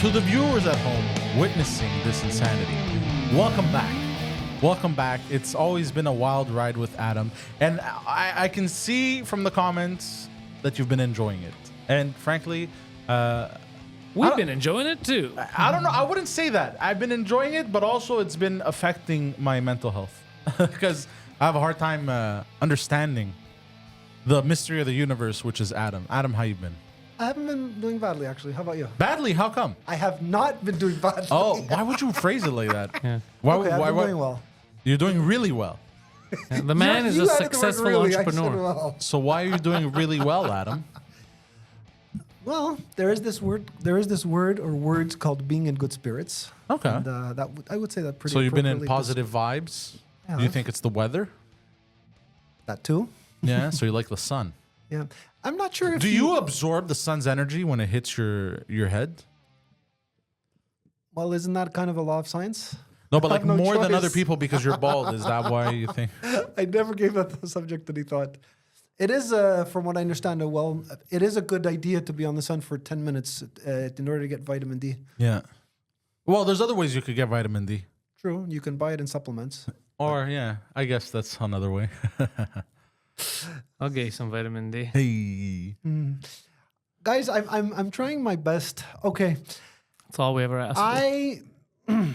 to the viewers at home witnessing this insanity, welcome back. Welcome back. It's always been a wild ride with Adam, and I can see from the comments that you've been enjoying it. And frankly, we've been enjoying it too. I don't know. I wouldn't say that. I've been enjoying it, but also it's been affecting my mental health because I have a hard time understanding the mystery of the universe, which is Adam. Adam, how you been? I haven't been doing badly, actually. How about you? Badly? How come? I have not been doing badly. Oh, why would you phrase it like that? Yeah. Why? Okay, I've been why? doing well. You're doing really well. The man is You a added the word successful really, I said entrepreneur. well. So why are you doing really well, Adam? Well, there is this word. There is this word or words called being in good spirits. Okay. And I would say that pretty. So you've been in appropriately positive vibes. Yeah, Do you think it's the weather? that too. Yeah. So you like the sun. Yeah, I'm not sure if Do you absorb the sun's energy when it hits your head? Well, isn't that kind of a law of science? No, but I like have no more than choice. other people because you're bald. Is that why you think? I never gave that the subject any thought. It is, from what I understand, it is a good idea to be on the sun for 10 minutes in order to get vitamin D. Yeah. Well, there's other ways you could get vitamin D. True, you can buy it in supplements. Or yeah, I guess that's another way. I'll get you some vitamin D. Hey. Guys, I'm trying my best. Okay, That's all we ever ask for.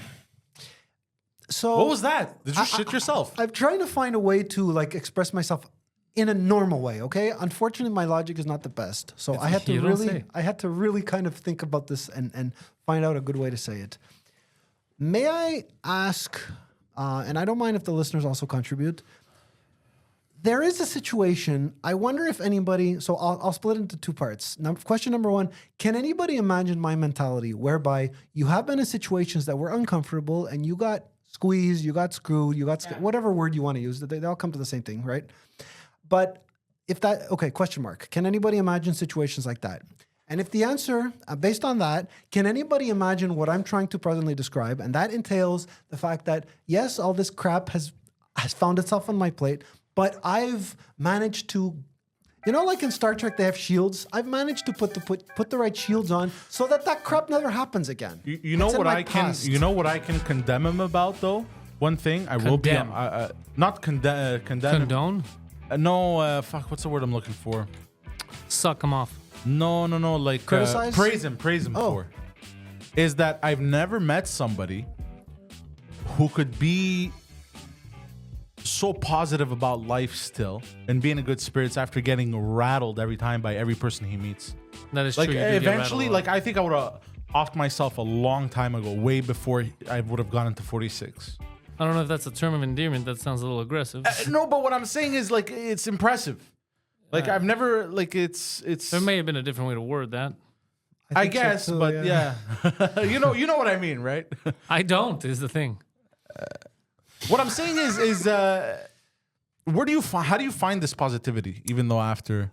So What was that? Did you shit yourself? I'm trying to find a way to like express myself in a normal way. Okay, unfortunately, my logic is not the best, so I had to You don't say. I had to really kind of think about this and find out a good way to say it. May I ask, and I don't mind if the listeners also contribute. There is a situation. I wonder if anybody. So I'll split it into two parts. Question number one: can anybody imagine my mentality, whereby you have been in situations that were uncomfortable and you got squeezed, you got screwed, you got whatever word you want to use. They all come to the same thing, right? But if that question mark? Can anybody imagine situations like that? And if the answer, based on that, can anybody imagine what I'm trying to presently describe? And that entails the fact that yes, all this crap has found itself on my plate. But I've managed to, like in Star Trek, they have shields. I've managed to put the right shields on so that crap never happens again. You know It's in what my I can. past. You know what I can condemn him about though. One thing I will be not condemn. Condone? No, fuck. What's the word I'm looking for? Suck them off. No. Like Criticize? praise him for. Is that I've never met somebody who could be so positive about life still and be in a good spirits after getting rattled every time by every person he meets. That is Like true. You do get eventually, rattled. like I think I would have offed myself a long time ago, way before I would have gone into 46. I don't know if that's a term of endearment. That sounds a little aggressive. No, but what I'm saying is like it's impressive. Like I've never like it's. There may have been a different way to word that. I think so guess, too, but yeah, you know what I mean, right? I don't, is the thing. What I'm saying is where do you how do you find this positivity, even though after?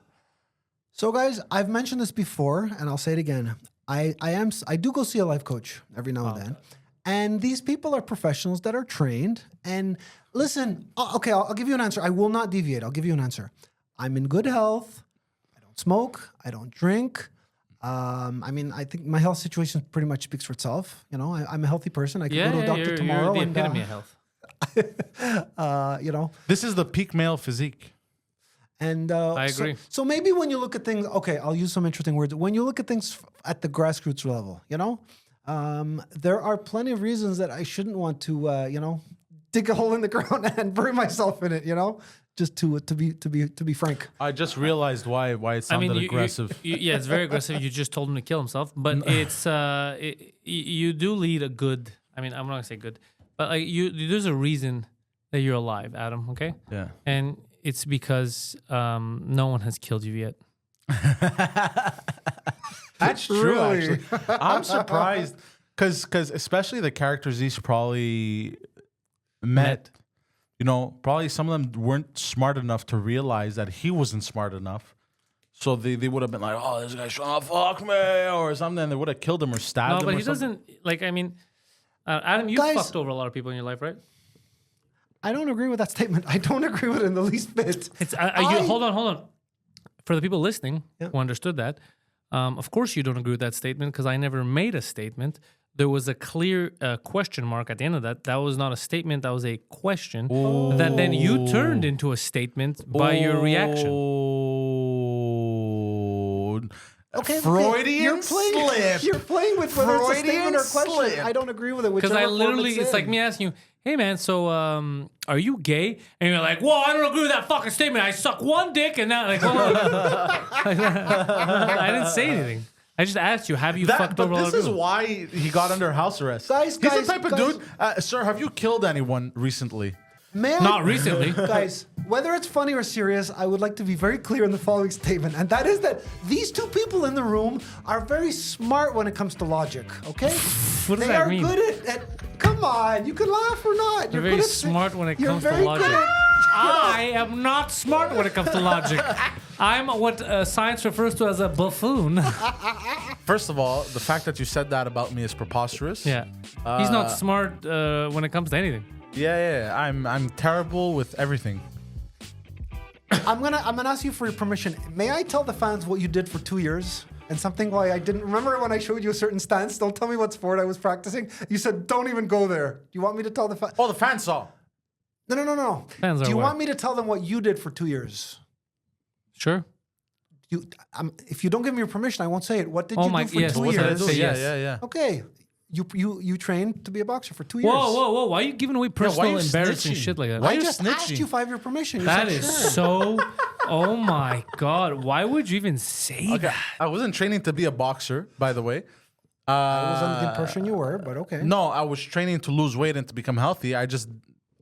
So, guys, I've mentioned this before, and I'll say it again. I do go see a life coach every now and then, and these people are professionals that are trained. And listen, okay, I'll give you an answer. I will not deviate. I'll give you an answer. I'm in good health. I don't smoke. I don't drink. I think my health situation pretty much speaks for itself. I'm a healthy person. I can go to a doctor tomorrow. You're the and, epitome of health. This is the peak male physique. And I agree. So maybe when you look at things, okay, I'll use some interesting words. When you look at things at the grassroots level, there are plenty of reasons that I shouldn't want to, dig a hole in the ground and bury myself in it. Just to be frank. I just realized why it sounded aggressive. Yeah, it's very aggressive. You just told him to kill himself, but it's you do lead a good. I'm not gonna say good, but like there's a reason that you're alive, Adam. Okay. Yeah. And it's because no one has killed you yet. That's true. Really? Actually, I'm surprised because especially the characters he's probably met. Probably some of them weren't smart enough to realize that he wasn't smart enough. So they would have been like, oh, this guy's trying to fuck me or something. They would have killed him or stabbed him. No, but or he something. doesn't. Adam, you Guys- fucked over a lot of people in your life, right? I don't agree with that statement. I don't agree with it in the least bit. Hold on. For the people listening who understood that, Of course, you don't agree with that statement because I never made a statement. There was a clear question mark at the end of that. That was not a statement. That was a question that then you turned into a statement by your reaction. Okay, Freudian slip. You're playing with whether it's a statement or a Freudian question. slip. I don't agree with it. Because I literally, it's like me asking you, hey man, so are you gay? And you're like, well, I don't agree with that fucking statement. I suck one dick and now, like, hold on. I didn't say anything. I just asked you, have you fucked over a lot of This is people? why he got under house arrest. Guys, He's the type of dude. Sir, have you killed anyone recently? May I- Not recently. Guys, whether it's funny or serious, I would like to be very clear in the following statement, and that is that these two people in the room are very smart when it comes to logic, okay? What does they that are mean? good at come on, you can laugh or not. You're very smart when it you're comes to very logic. good at- I am not smart when it comes to logic. I'm what science refers to as a buffoon. First of all, the fact that you said that about me is preposterous. Yeah. He's not smart when it comes to anything. Yeah. I'm terrible with everything. I'm gonna ask you for your permission. May I tell the fans what you did for 2 years? And something why I didn't remember when I showed you a certain stance. Don't tell me what sport I was practicing. You said don't even go there. Do you want me to tell the fans? Oh, the fans saw. No. Fans are Do you aware. want me to tell them what you did for 2 years? Sure. If you don't give me your permission, I won't say it. What did Oh you my- do for yes, 2 what did I years? do? Yeah, Yes. yeah. Okay, you trained to be a boxer for 2 years. Whoa. Why are you giving away personal, you embarrassing snitching? shit like that? Why I you just asked snitching? you if I have your permission. You That said is sure. so. Oh my God. Why would you even say Okay, that? I wasn't training to be a boxer, by the way. I was under the impression you were, but okay. No, I was training to lose weight and to become healthy.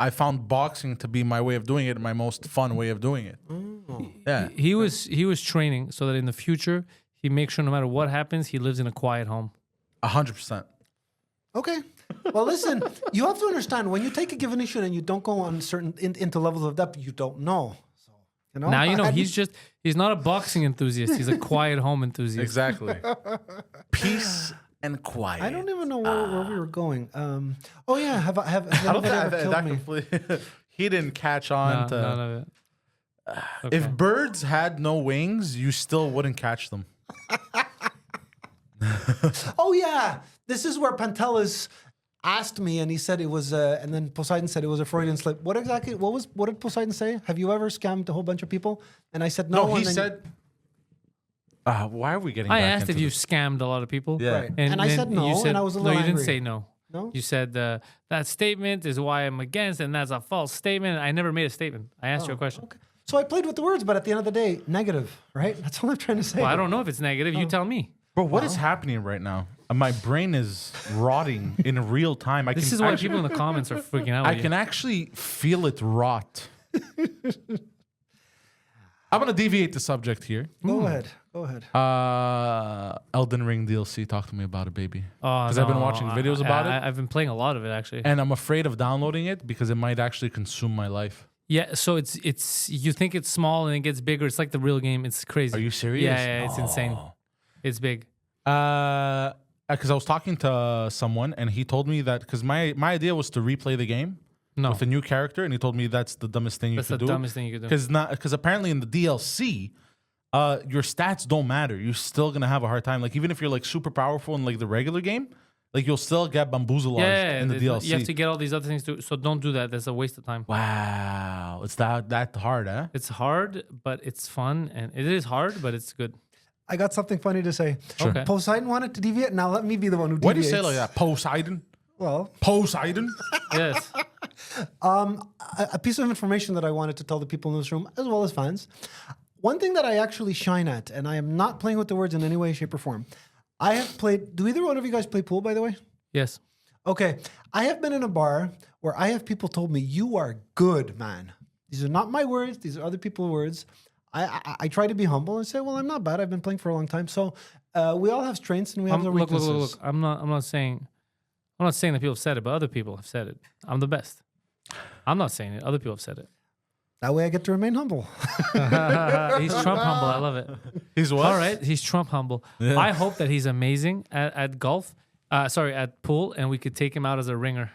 I found boxing to be my way of doing it, my most fun way of doing it. Yeah. He was training so that in the future he makes sure no matter what happens he lives in a quiet home. 100%. Okay. Well, listen, you have to understand when you take a given issue and you don't go on certain into levels of depth, you don't know. So, you know. Now you know I- he's not a boxing enthusiast. He's a quiet home enthusiast. Exactly. Peace and quiet. I don't even know where we were going. Oh yeah, have I don't anybody ever think killed that me? completely. He didn't catch on to. None of it. Okay. If birds had no wings, you still wouldn't catch them. Oh yeah, this is where Pantelis asked me, and he said it was, and then Poseidon said it was a Freudian slip. What exactly? What did Poseidon say? Have you ever scammed a whole bunch of people? And I said no. No, he and then- said. Why are we getting? I back asked into if you this? scammed a lot of people. Yeah. Right. And I then said no, you and I was a little No, you didn't angry. say no. No? You said that statement is why I'm against, and that's a false statement. I never made a statement. I asked you a question. Okay. So I played with the words, but at the end of the day, negative, right? That's all I'm trying to say. Well, I don't know if it's negative. You tell me. Bro, what is happening right now? My brain is rotting in real time. This is why people in the comments are freaking out. I with you. can actually feel it rot. I'm gonna deviate the subject here. Go ahead. Go ahead. Elden Ring DLC. Talk to me about it, baby. Oh, Because I've been watching videos about it, I've been playing a lot of it actually. and I'm afraid of downloading it because it might actually consume my life. Yeah, so it's you think it's small and it gets bigger. It's like the real game. It's crazy. Are you serious? Yeah, it's insane. It's big. Because I was talking to someone, and he told me that because my idea was to replay the game No, with a new character, and he told me that's the dumbest thing you that's the could do. dumbest thing you could do. Because apparently in the DLC, your stats don't matter. You're still gonna have a hard time. Like even if you're like super powerful in like the regular game, like you'll still get bamboozled in the DLC. You have to get all these other things too. So don't do that. That's a waste of time. Wow, it's that hard, eh? It's hard, but it's fun, and it is hard, but it's good. I got something funny to say. Sure. Okay. Poseidon wanted to deviate. Now let me be the one who deviates. Why do you say it like that? Poseidon? Well, Poseidon? Yes. a piece of information that I wanted to tell the people in this room, as well as fans. One thing that I actually shine at, and I am not playing with the words in any way, shape, or form. I have played. Do either one of you guys play pool, by the way? Yes. Okay. I have been in a bar where I have people told me, "You are good, man." These are not my words. These are other people's words. I try to be humble and say, "Well, I'm not bad. I've been playing for a long time." So we all have strengths and we have our Look, weaknesses. look. I'm not saying that people have said it, but other people have said it. I'm the best. I'm not saying it. Other people have said it. That way, I get to remain humble. He's Trump humble. I love it. He's what? All right, he's Trump humble. I hope that he's amazing at golf. At pool, and we could take him out as a ringer.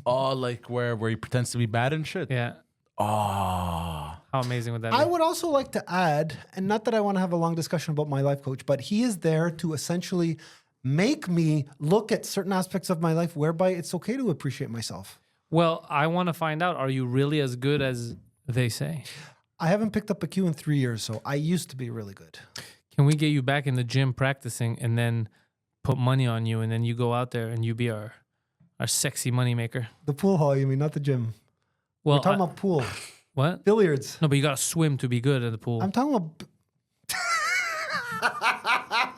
Oh, like where he pretends to be bad and shit. Yeah. Oh, How amazing would that be? I would also like to add, and not that I want to have a long discussion about my life coach, but he is there to essentially make me look at certain aspects of my life whereby it's okay to appreciate myself. Well, I want to find out, are you really as good as they say? I haven't picked up a cue in 3 years, so I used to be really good. Can we get you back in the gym practicing and then put money on you and then you go out there and you be our sexy money maker? The pool hall, you mean, not the gym. Well, We're talking about pool. what? Billiards. No, but you got to swim to be good at the pool. I'm talking about...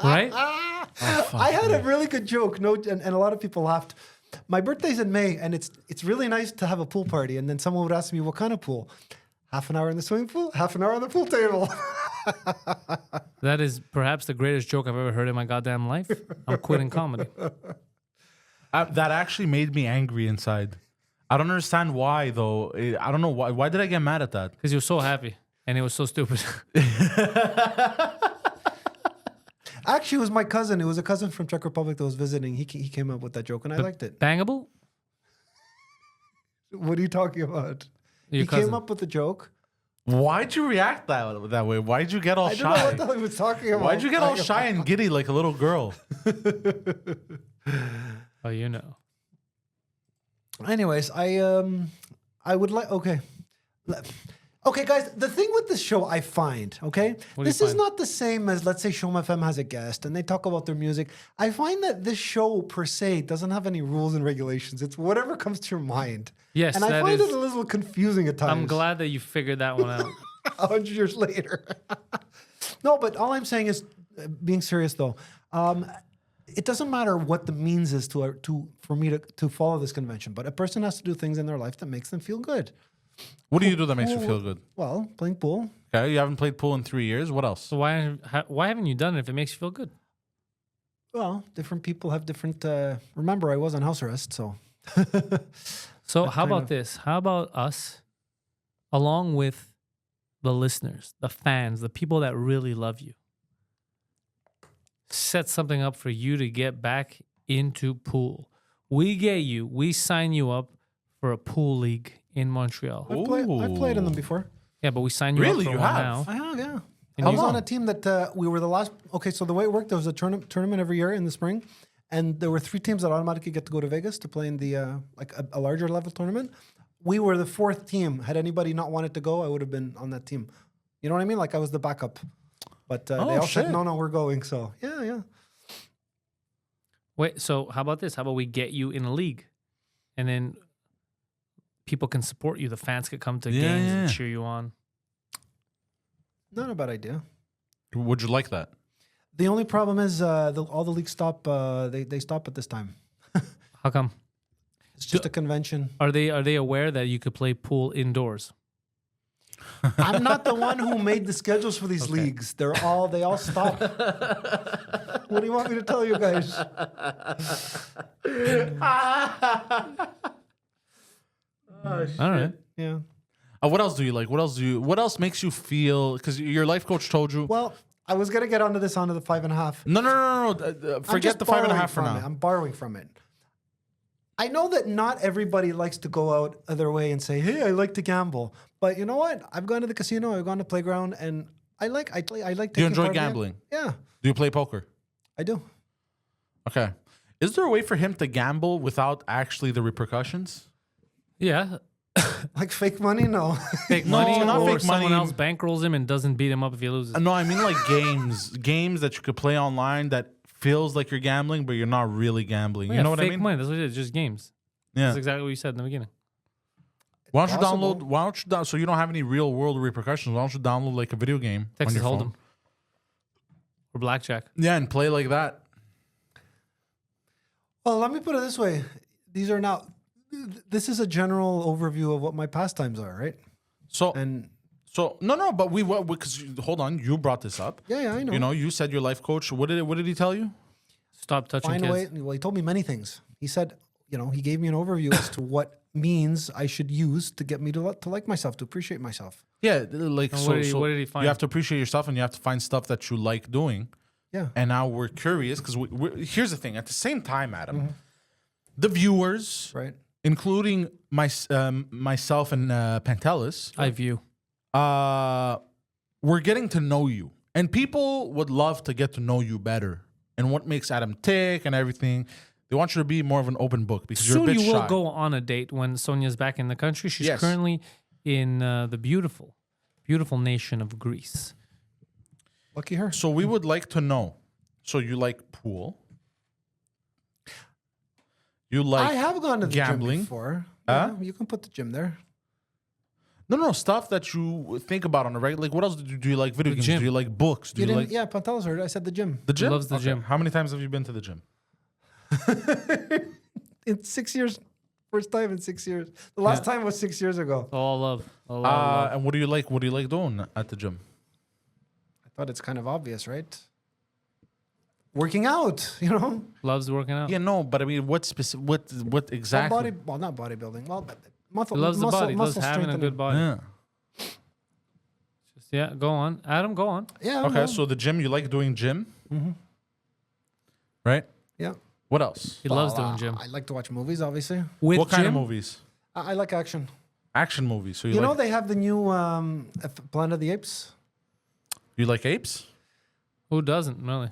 Right? I had a really good joke, and a lot of people laughed. My birthday's in May, and it's really nice to have a pool party. And then someone would ask me, what kind of pool? Half an hour in the swimming pool, half an hour on the pool table. That is perhaps the greatest joke I've ever heard in my goddamn life. I'm quitting comedy. That actually made me angry inside. I don't understand why, though. I don't know why. Why did I get mad at that? Because you were so happy and it was so stupid. Actually, it was my cousin. It was a cousin from Czech Republic that was visiting. He came up with that joke, and I liked it. Bangable? What are you talking about? Your He cousin. came up with the joke. Why'd you react that way? Why'd you get all I don't know shy? what the hell he was talking about. Why'd you get all shy and giddy like a little girl? Oh, you know. Anyways, I would like. Okay, guys. The thing with this show, I find, okay, What do you this is find? not the same as, let's say, Shom FM has a guest and they talk about their music. I find that this show per se doesn't have any rules and regulations. It's whatever comes to your mind. Yes, and I that find is- it a little confusing at times. I'm glad that you figured that one out. 100 years later. No, but all I'm saying is, being serious though, it doesn't matter what the means is for me to follow this convention, but a person has to do things in their life that makes them feel good. What do you do that makes you feel good? Well, playing pool. Okay, you haven't played pool in 3 years. What else? So why haven't you done it if it makes you feel good? Well, different people have different. Remember, I was on house arrest, so. So how kind about of- this? How about us, along with the listeners, the fans, the people that really love you, set something up for you to get back into pool. We sign you up for a pool league in Montreal. I've played in them before. Yeah, but we signed you Really? up for You one have? now. I have, yeah. And I you- was on a team that we were the last. Okay, so the way it worked, there was a tournament every year in the spring, and there were 3 teams that automatically get to go to Vegas to play in the like a larger level tournament. We were the 4th team. Had anybody not wanted to go, I would have been on that team. You know what I mean? Like I was the backup. But they all shit. said, no, we're going. So yeah. Wait, so how about this? How about we get you in a league, and then people can support you. The fans could come to games and cheer you on. Not a bad idea. Would you like that? The only problem is all the leagues stop. They stop at this time. How come? It's just a convention. Are they aware that you could play pool indoors? I'm not the one who made the schedules for these leagues. They all stop. What do you want me to tell you guys? All right. Yeah. What else do you like? What else makes you feel? Because your life coach told you. Well, I was gonna get onto the 5.5. No. I'm Forget just the borrowing 5.5 for from now. it. I'm borrowing from it. I know that not everybody likes to go out of their way and say, "Hey, I like to gamble." But you know what? I've gone to the casino. I've gone to playground, and I like. I like. Do you taking enjoy part in it. gambling? Yeah, Do you play poker? I do. Okay. Is there a way for him to gamble without actually the repercussions? Yeah. Like fake money? No. Fake No, money, not or fake someone money. else bankrolls him and doesn't beat him up if he loses. No, I mean like games that you could play online that feels like you're gambling, but you're not really gambling. Yeah, You know what fake I mean? money. That's what it is. Just games. Yeah. That's exactly what you said in the beginning. Why don't you Possible. download? Why don't you so you don't have any real world repercussions? Why don't you download like a video game Texas on your Hold'em. phone? Or blackjack. Yeah, and play like that. Well, let me put it this way. These are not. This is a general overview of what my pastimes are, right? So And no, but we because hold on, you brought this up. yeah, I know. You know, you said your life coach. What did he tell you? Stop touching Find a kids. way. Well, he told me many things. He said, he gave me an overview as to what means I should use to get me to like myself, to appreciate myself. Yeah, like And so. what did he find? You have to appreciate yourself, and you have to find stuff that you like doing. Yeah. And now we're curious because here's the thing. At the same time, Adam, Mm-hmm. the viewers, Right. including myself and Pantelis, I view. we're getting to know you, and people would love to get to know you better and what makes Adam tick and everything. They want you to be more of an open book because you're a Soon bit you will shy. go on a date when Sonia's back in the country. She's Yes. currently in the beautiful, beautiful nation of Greece. Lucky her. So we would like to know. So you like pool? You like I have gone to the gambling? gym before. Huh? Yeah, you can put the gym there. No, stuff that you think about on a regular. Like, what else do you like? Video The games? gym. Do you like books? Do You you, didn't? like Yeah, Pantelis heard. I said the gym. the gym? loves the gym. How many times have you been to the gym? In 6 years, first time in 6 years. The last time was 6 years ago. All love. All love. And what do you like? What do you like doing at the gym? I thought it's kind of obvious, right? Working out, you know. Loves working out. Yeah, no, but I mean, what specific? What exactly? Well, not bodybuilding. Well, muscle. He loves the body. He loves muscle having a good body. Yeah. Yeah, go on. Adam, go on. Yeah. Okay, well, so the gym, you like doing gym, right? yeah. What else? He loves Well, doing gym. I like to watch movies, obviously. With What kind of gym? movies? I like action. Action movies. So You know like they have the new Planet of the Apes. you like apes? Who doesn't, really?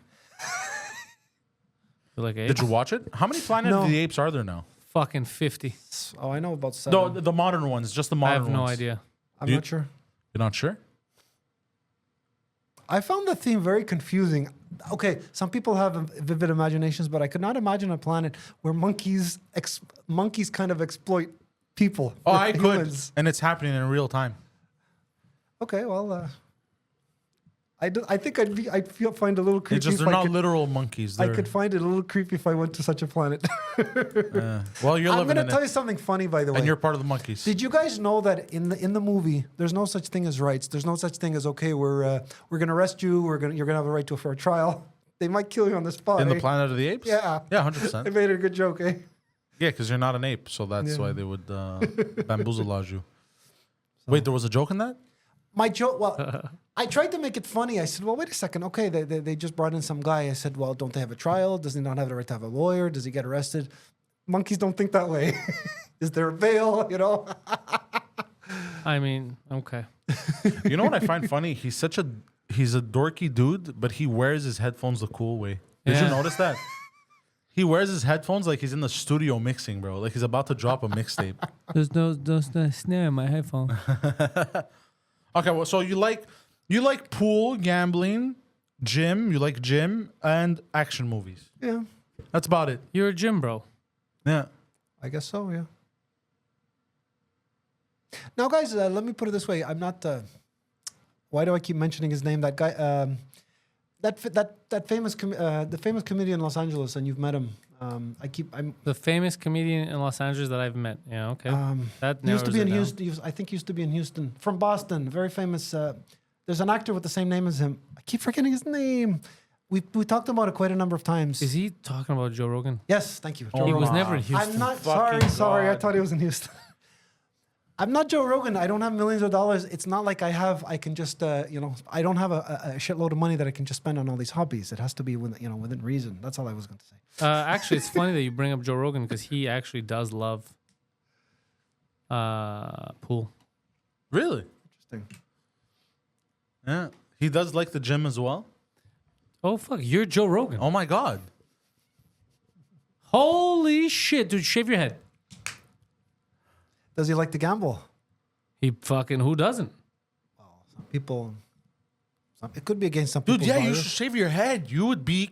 You like Did apes? you watch it? How many Planet No. of the Apes are there now? Fucking 50. Oh, I know about 7. No, the modern ones, just the I modern have no ones. idea. I'm you- not sure. You're not sure? I found the theme very confusing. Okay, some people have vivid imaginations, but I could not imagine a planet where monkeys kind of exploit people. Oh, for I could, humans. and it's happening in real time. Okay, well, I think I'd find a little creepy. It's just if they're I not could, literal monkeys. I They're, could find it a little creepy if I went to such a planet. well, you're I'm living going to in tell it, you something funny, by the way. and you're part of the monkeys. Did you guys know that in the movie, there's no such thing as rights. There's no such thing as okay, we're going to arrest you. You're going to have a right to a fair trial. They might kill you on the spot. In the eh? Planet of the Apes? Yeah. Yeah, I 100%. made it a good joke, eh? Yeah, because you're not an ape, so that's Yeah. why they would bamboozle you. Wait, there was a joke in that? My joke. Well, I tried to make it funny. I said, "Well, wait a second. Okay, they just brought in some guy." I said, "Well, don't they have a trial? Does he not have the right to have a lawyer? Does he get arrested?" Monkeys don't think that way. Is there a bail? You know. I mean, okay. You know what I find funny? He's a dorky dude, but he wears his headphones the cool way. Did you Yeah. notice that? He wears his headphones like he's in the studio mixing, bro. Like he's about to drop a mixtape. There's no snare in my headphone. Okay, well, so you like pool, gambling, gym, and action movies. Yeah, That's about it. You're a gym bro. Yeah. I guess so. Yeah. Now, guys, let me put it this way. I'm not. Why do I keep mentioning his name? That guy. That famous the famous comedian in Los Angeles, and you've met him. I'm The famous comedian in Los Angeles that I've met. Yeah, okay. That he used to narrows be it in down. Houston. I think he used to be in Houston. From Boston, very famous. There's an actor with the same name as him. I keep forgetting his name. We talked about it quite a number of times. Is he talking about Joe Rogan? Yes, thank you. Oh He Joe was Rogan. never in Houston. I'm not Fucking sorry. I God. thought he was in Houston. I'm not Joe Rogan. I don't have millions of dollars. It's not like I can just, I don't have a shitload of money that I can just spend on all these hobbies. It has to be within reason. That's all I was going to say. Actually, it's funny that you bring up Joe Rogan because he actually does love pool. Really? Interesting. Yeah. He does like the gym as well. Oh fuck, you're Joe Rogan. Oh my God. Holy shit, dude! Shave your head. Does he like to gamble? He fucking who doesn't? Some people. It could be against some people. Dude, yeah, you should shave your head. You would be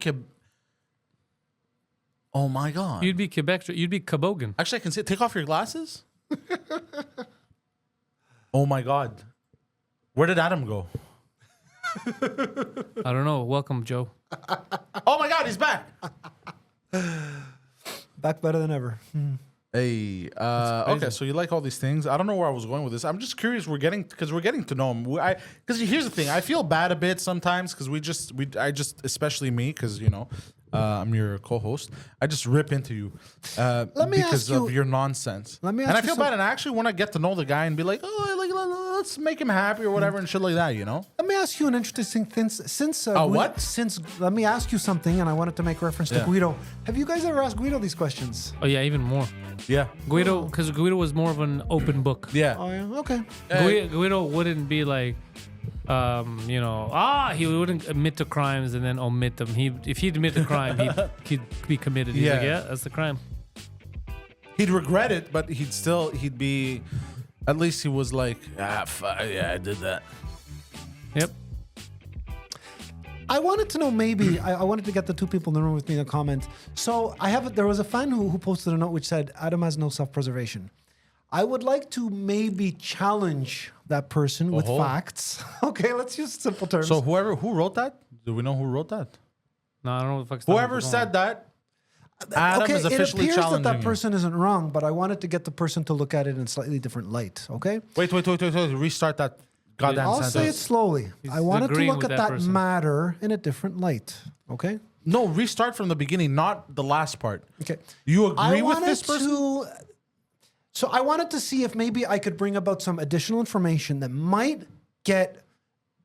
Oh my God. You'd be Quebec. You'd be Cabogan. Actually, I can say, take off your glasses. Oh my God. Where did Adam go? I don't know. Welcome, Joe. Oh my God, he's back. Back better than ever. Hey, okay, so you like all these things. I don't know where I was going with this. I'm just curious. We're getting to know him. Because here's the thing. I feel bad a bit sometimes because I just, especially me, because I'm your co-host. I just rip into you me because ask you- of your nonsense. Let me and ask I you feel some- bad, and I actually want to get to know the guy and be like, oh, like let's make him happy or whatever and shit like that. You know? Let me ask you an interesting thing. Since what? Since let me ask you something, and I wanted to make reference to Yeah. Guido. Have you guys ever asked Guido these questions? Oh yeah, even more. Yeah. Guido, because Guido was more of an open book. Yeah. Oh yeah, okay. Guido wouldn't be like, he wouldn't admit to crimes and then omit them. If he'd admit the crime, he'd be committed. He's like, Yeah. yeah, that's the crime. He'd regret it, but he'd be. At least he was like, yeah, I did that. Yep. I wanted to know maybe I wanted to get the two people in the room with me in the comments. So there was a fan who posted a note which said Adam has no self-preservation. I would like to maybe challenge that person with facts. Okay, let's use simple terms. So who wrote that? Do we know who wrote that? No, I don't know what the fuck's Whoever said that, Adam is officially it appears challenging that you. person isn't wrong, but I wanted to get the person to look at it in a slightly different light. Okay, Wait. Restart that goddamn I'll sentence. say it slowly. I wanted to agreeing look with at that that person. matter in a different light. Okay. No, restart from the beginning, not the last part. Okay. You agree I with wanted this person? So I wanted to see if maybe I could bring about some additional information that might get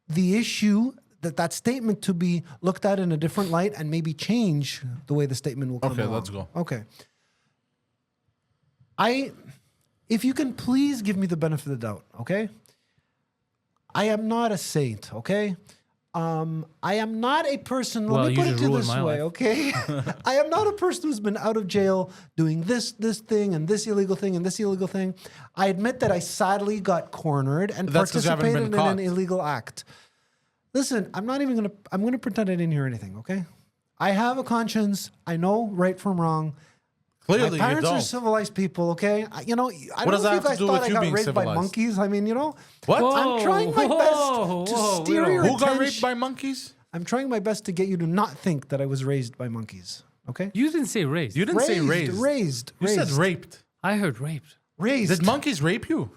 the issue that statement to be looked at in a different light and maybe change the way the statement will come Okay, along. let's go. Okay. If you can please give me the benefit of the doubt, okay? I am not a saint, okay? I am not a person, Well, let me you put it just to ruined this my way, life. okay? I am not a person who's been out of jail doing this thing and this illegal thing and this illegal thing. I admit that I sadly got cornered and That's 'cause you haven't participated been in caught. an illegal act. Listen, I'm going to pretend I didn't hear anything, okay? I have a conscience. I know right from wrong. Clearly, My you parents are don't. civilized people, okay? I What don't does know that if you have to guys do thought with I you got being raped by civilized? monkeys. I mean, What? I'm trying my best to steer your Who got attention. raped by monkeys? I'm trying my best to get you to not think that I was raised by monkeys, okay? You didn't say raised. You didn't say raised. Raised. You said raped. I heard raped. Raised. Did monkeys rape you?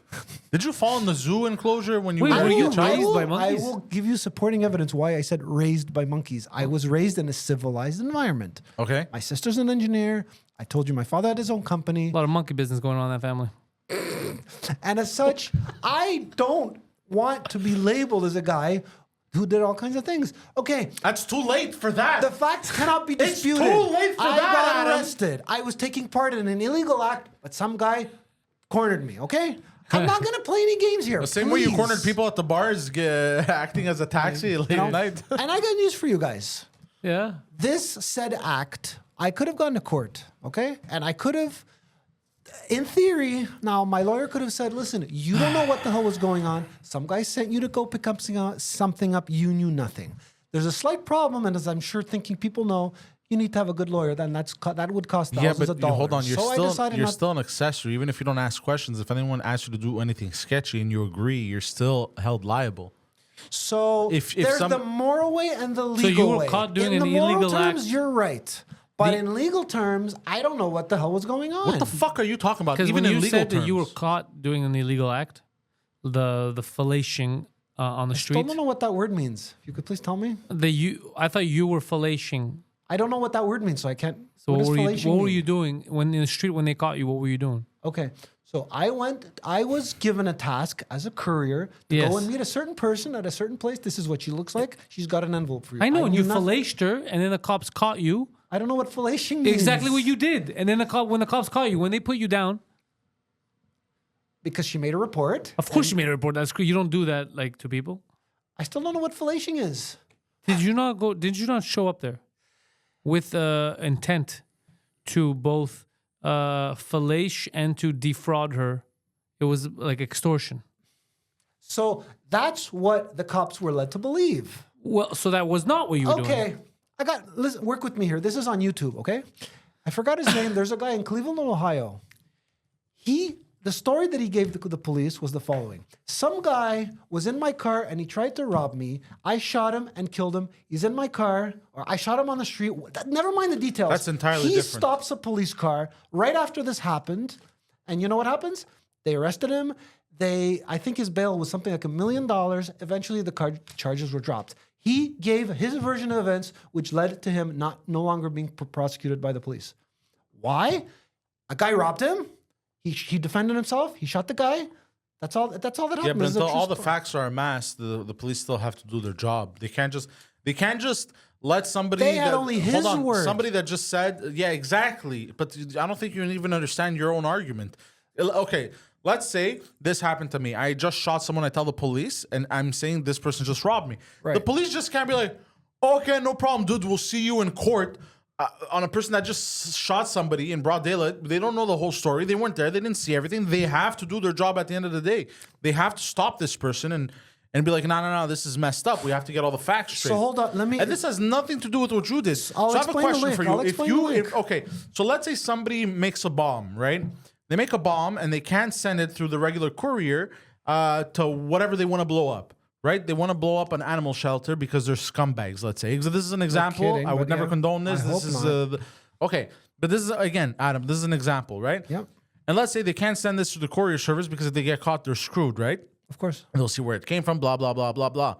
Did you fall in the zoo enclosure when you Wait, were were a you child? raised by I monkeys? will give you supporting evidence why I said raised by monkeys. I was raised in a civilized environment. Okay. My sister's an engineer. I told you my father had his own company. A lot of monkey business going on in that family. And as such, I don't want to be labeled as a guy who did all kinds of things. Okay, That's too late for that. the facts cannot be It's disputed. too late for I that, got Adam. arrested. I was taking part in an illegal act, but some guy cornered me, okay? I'm not going to play any games here. The same way you please. cornered people at the bars acting as a taxi late at night. And I got news for you guys. Yeah. This said act, I could have gone to court, okay? And I could have, in theory, now my lawyer could have said, listen, you don't know what the hell was going on. Some guy sent you to go pick up something up. You knew nothing. There's a slight problem, and as I'm sure thinking people know, you need to have a good lawyer. Then that would cost thousands of dollars. hold on. You're So I decided not- still an accessory. Even if you don't ask questions, if anyone asks you to do anything sketchy and you agree, you're still held liable. So If there's some- the moral way and the legal way. you were caught doing in an the moral illegal terms, act. you're right. But in legal terms, I don't know what the hell was going on. What the fuck are you talking about? Because Even when in you legal said terms. that you were caught doing an illegal act, the fellation on the I street, still don't know what that word means. If you could please tell me. I thought you were fellation. I don't know what that word means, so I can't. So what does were fellation you mean? doing when in the street when they caught you? What were you doing? Okay, so I was given a task as a courier to Yes. go and meet a certain person at a certain place. This is what she looks like. She's got an envelope for you. I know, and knew you nothing. fellation her, and then the cops caught you. I don't know what fellation means. Exactly what you did, and then when the cops caught you, when they put you down, Because she made a report. of course you made a report. That's you don't do that like to people. I still don't know what fellation is. Did you not go? Did you not show up there with intent to both fellate and to defraud her? It was like extortion. So that's what the cops were led to believe. Well, so that was not what you were doing. Okay, listen, work with me here. This is on YouTube, okay? I forgot his name. There's a guy in Cleveland, Ohio. The story that he gave the police was the following. Some guy was in my car and he tried to rob me. I shot him and killed him. He's in my car, or I shot him on the street. Never mind the details. That's entirely He different. stops a police car right after this happened. And you know what happens? They arrested him. I think his bail was something like $1 million. Eventually, the charges were dropped. He gave his version of events, which led to him no longer being prosecuted by the police. Why? A guy robbed him. He defended himself. He shot the guy. That's all that happened. Yeah, but This is a until true all the story. facts are amassed, the police still have to do their job. They can't just let somebody They had that, only his hold on, word. somebody that just said, yeah, exactly. But I don't think you even understand your own argument. Okay, let's say this happened to me. I just shot someone. I tell the police, and I'm saying this person just robbed me. Right. The police just can't be like, okay, no problem, dude. We'll see you in court. On a person that just shot somebody in broad daylight. They don't know the whole story. They weren't there. They didn't see everything. They have to do their job at the end of the day. They have to stop this person and be like, no, this is messed up. We have to get all the facts straight. So hold on, let me. And this has nothing to do with what you did. I'll So I have a explain the question link. for I'll you. explain the link. Okay, so let's say somebody makes a bomb, right? They make a bomb and they can't send it through the regular courier to whatever they want to blow up. Right? They want to blow up an animal shelter because they're scumbags, let's say. So this is an example. kidding, I would but never yeah. condone this. I This hope is not. okay. But this is, again, Adam, this is an example, right? Yep. And let's say they can't send this to the courier service because if they get caught, they're screwed, right? Of course. They'll see where it came from, blah, blah, blah, blah, blah.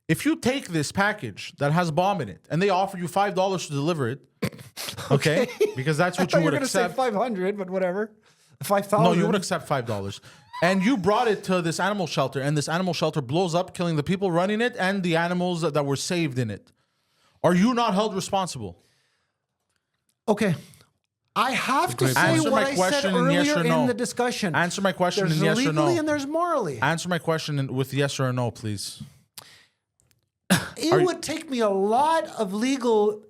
If you take this package that has a bomb in it and they offer you $5 to deliver it, okay? Because that's what you would going to say accept. 500, but whatever. 5,000. No, you would accept $5. And you brought it to this animal shelter, and this animal shelter blows up, killing the people running it and the animals that were saved in it. Are you not held responsible? Okay. I have to say Answer what my I said question in earlier yes or no. in the discussion. Answer my question There's in yes or legally no. and there's morally. Answer my question with yes or no, please. It would take me a lot of legal.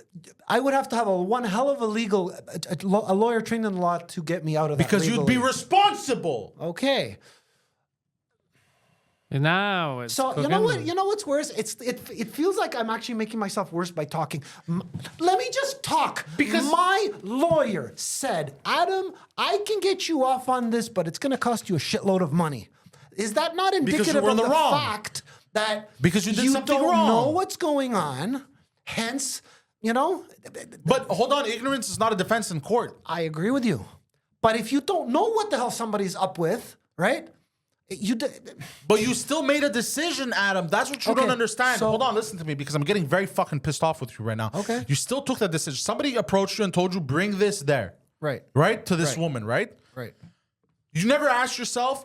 I would have to have one hell of a legal, a lawyer trained in law to get me out of that. Because you'd be legally. responsible. Okay. Now it's So you cooking. know what? You know what's worse? It feels like I'm actually making myself worse by talking. Let me just talk. Because my lawyer said, Adam, I can get you off on this, but it's going to cost you a shitload of money. Is that not indicative were in of the the wrong. fact that Because you did something don't wrong. know what's going on? Hence, you know, But hold on, ignorance is not a defense in court. I agree with you. But if you don't know what the hell somebody's up with, right? But you still made a decision, Adam. That's what you Okay, don't understand. so- Hold on, listen to me because I'm getting very fucking pissed off with you right now. Okay. You still took that decision. Somebody approached you and told you, bring this there. Right. Right? To this Right. woman, right? Right. You never asked yourself,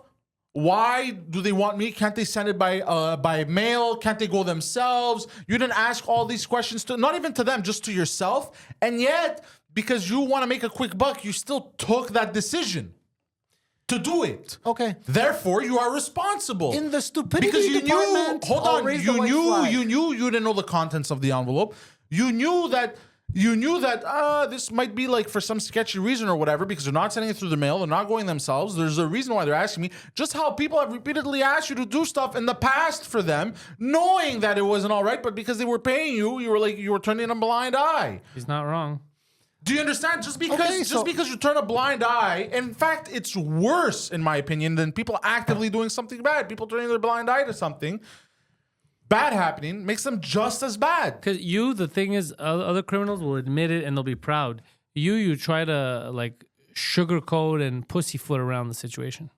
why do they want me? Can't they send it by mail? Can't they go themselves? You didn't ask all these questions to, not even to them, just to yourself. And yet, because you want to make a quick buck, you still took that decision to do it. Okay. Therefore, you are responsible. In the stupidity because you department, knew. Hold I'll on. raise the You white knew. flag. You knew. You didn't know the contents of the envelope. You knew that. You knew that this might be like for some sketchy reason or whatever because they're not sending it through the mail. They're not going themselves. There's a reason why they're asking me. Just how people have repeatedly asked you to do stuff in the past for them, knowing that it wasn't all right, but because they were paying you, you were turning a blind eye. He's not wrong. Do you understand? Just because Okay, so- because you turn a blind eye, in fact, it's worse, in my opinion, than people actively doing something bad. People turning their blind eye to something bad happening makes them just as bad. Because the thing is, other criminals will admit it and they'll be proud. You try to like sugarcoat and pussyfoot around the situation.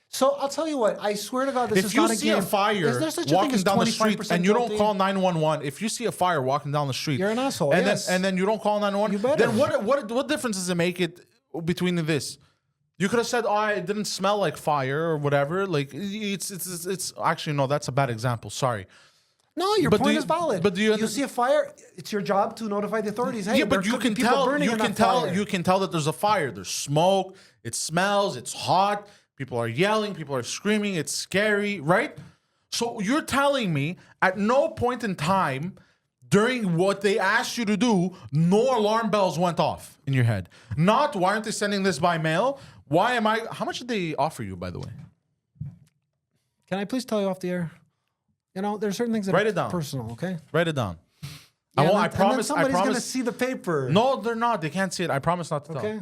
So I'll tell you what. I swear to God, this If is you not a see game. a fire Is there such a thing walking as down the street 25% and you don't guilty? call 911, if you see a fire walking down the street, You're an asshole, and yes. then you don't call 911, You better. then what difference does it make it between this? You could have said, "Oh, it didn't smell like fire" or whatever. Like it's actually no, that's a bad example. Sorry. No, your But do point you- is valid. but do you you see a fire, it's your job to notify the authorities. Hey, Yeah, but there you could be can people tell. burning You in can that tell. fire. You can tell that there's a fire. There's smoke. It smells. It's hot. People are yelling. People are screaming. It's scary, right? So you're telling me at no point in time during what they asked you to do, no alarm bells went off in your head. Not why aren't they sending this by mail? Why am I? How much did they offer you, by the way? Can I please tell you off the air? You know, there's certain things that Write are it down. personal, okay? Write it down. Yeah, I and won't. I then promise. I somebody's gonna promise. see the paper. No, they're not. They can't see it. I promise not to tell. Okay.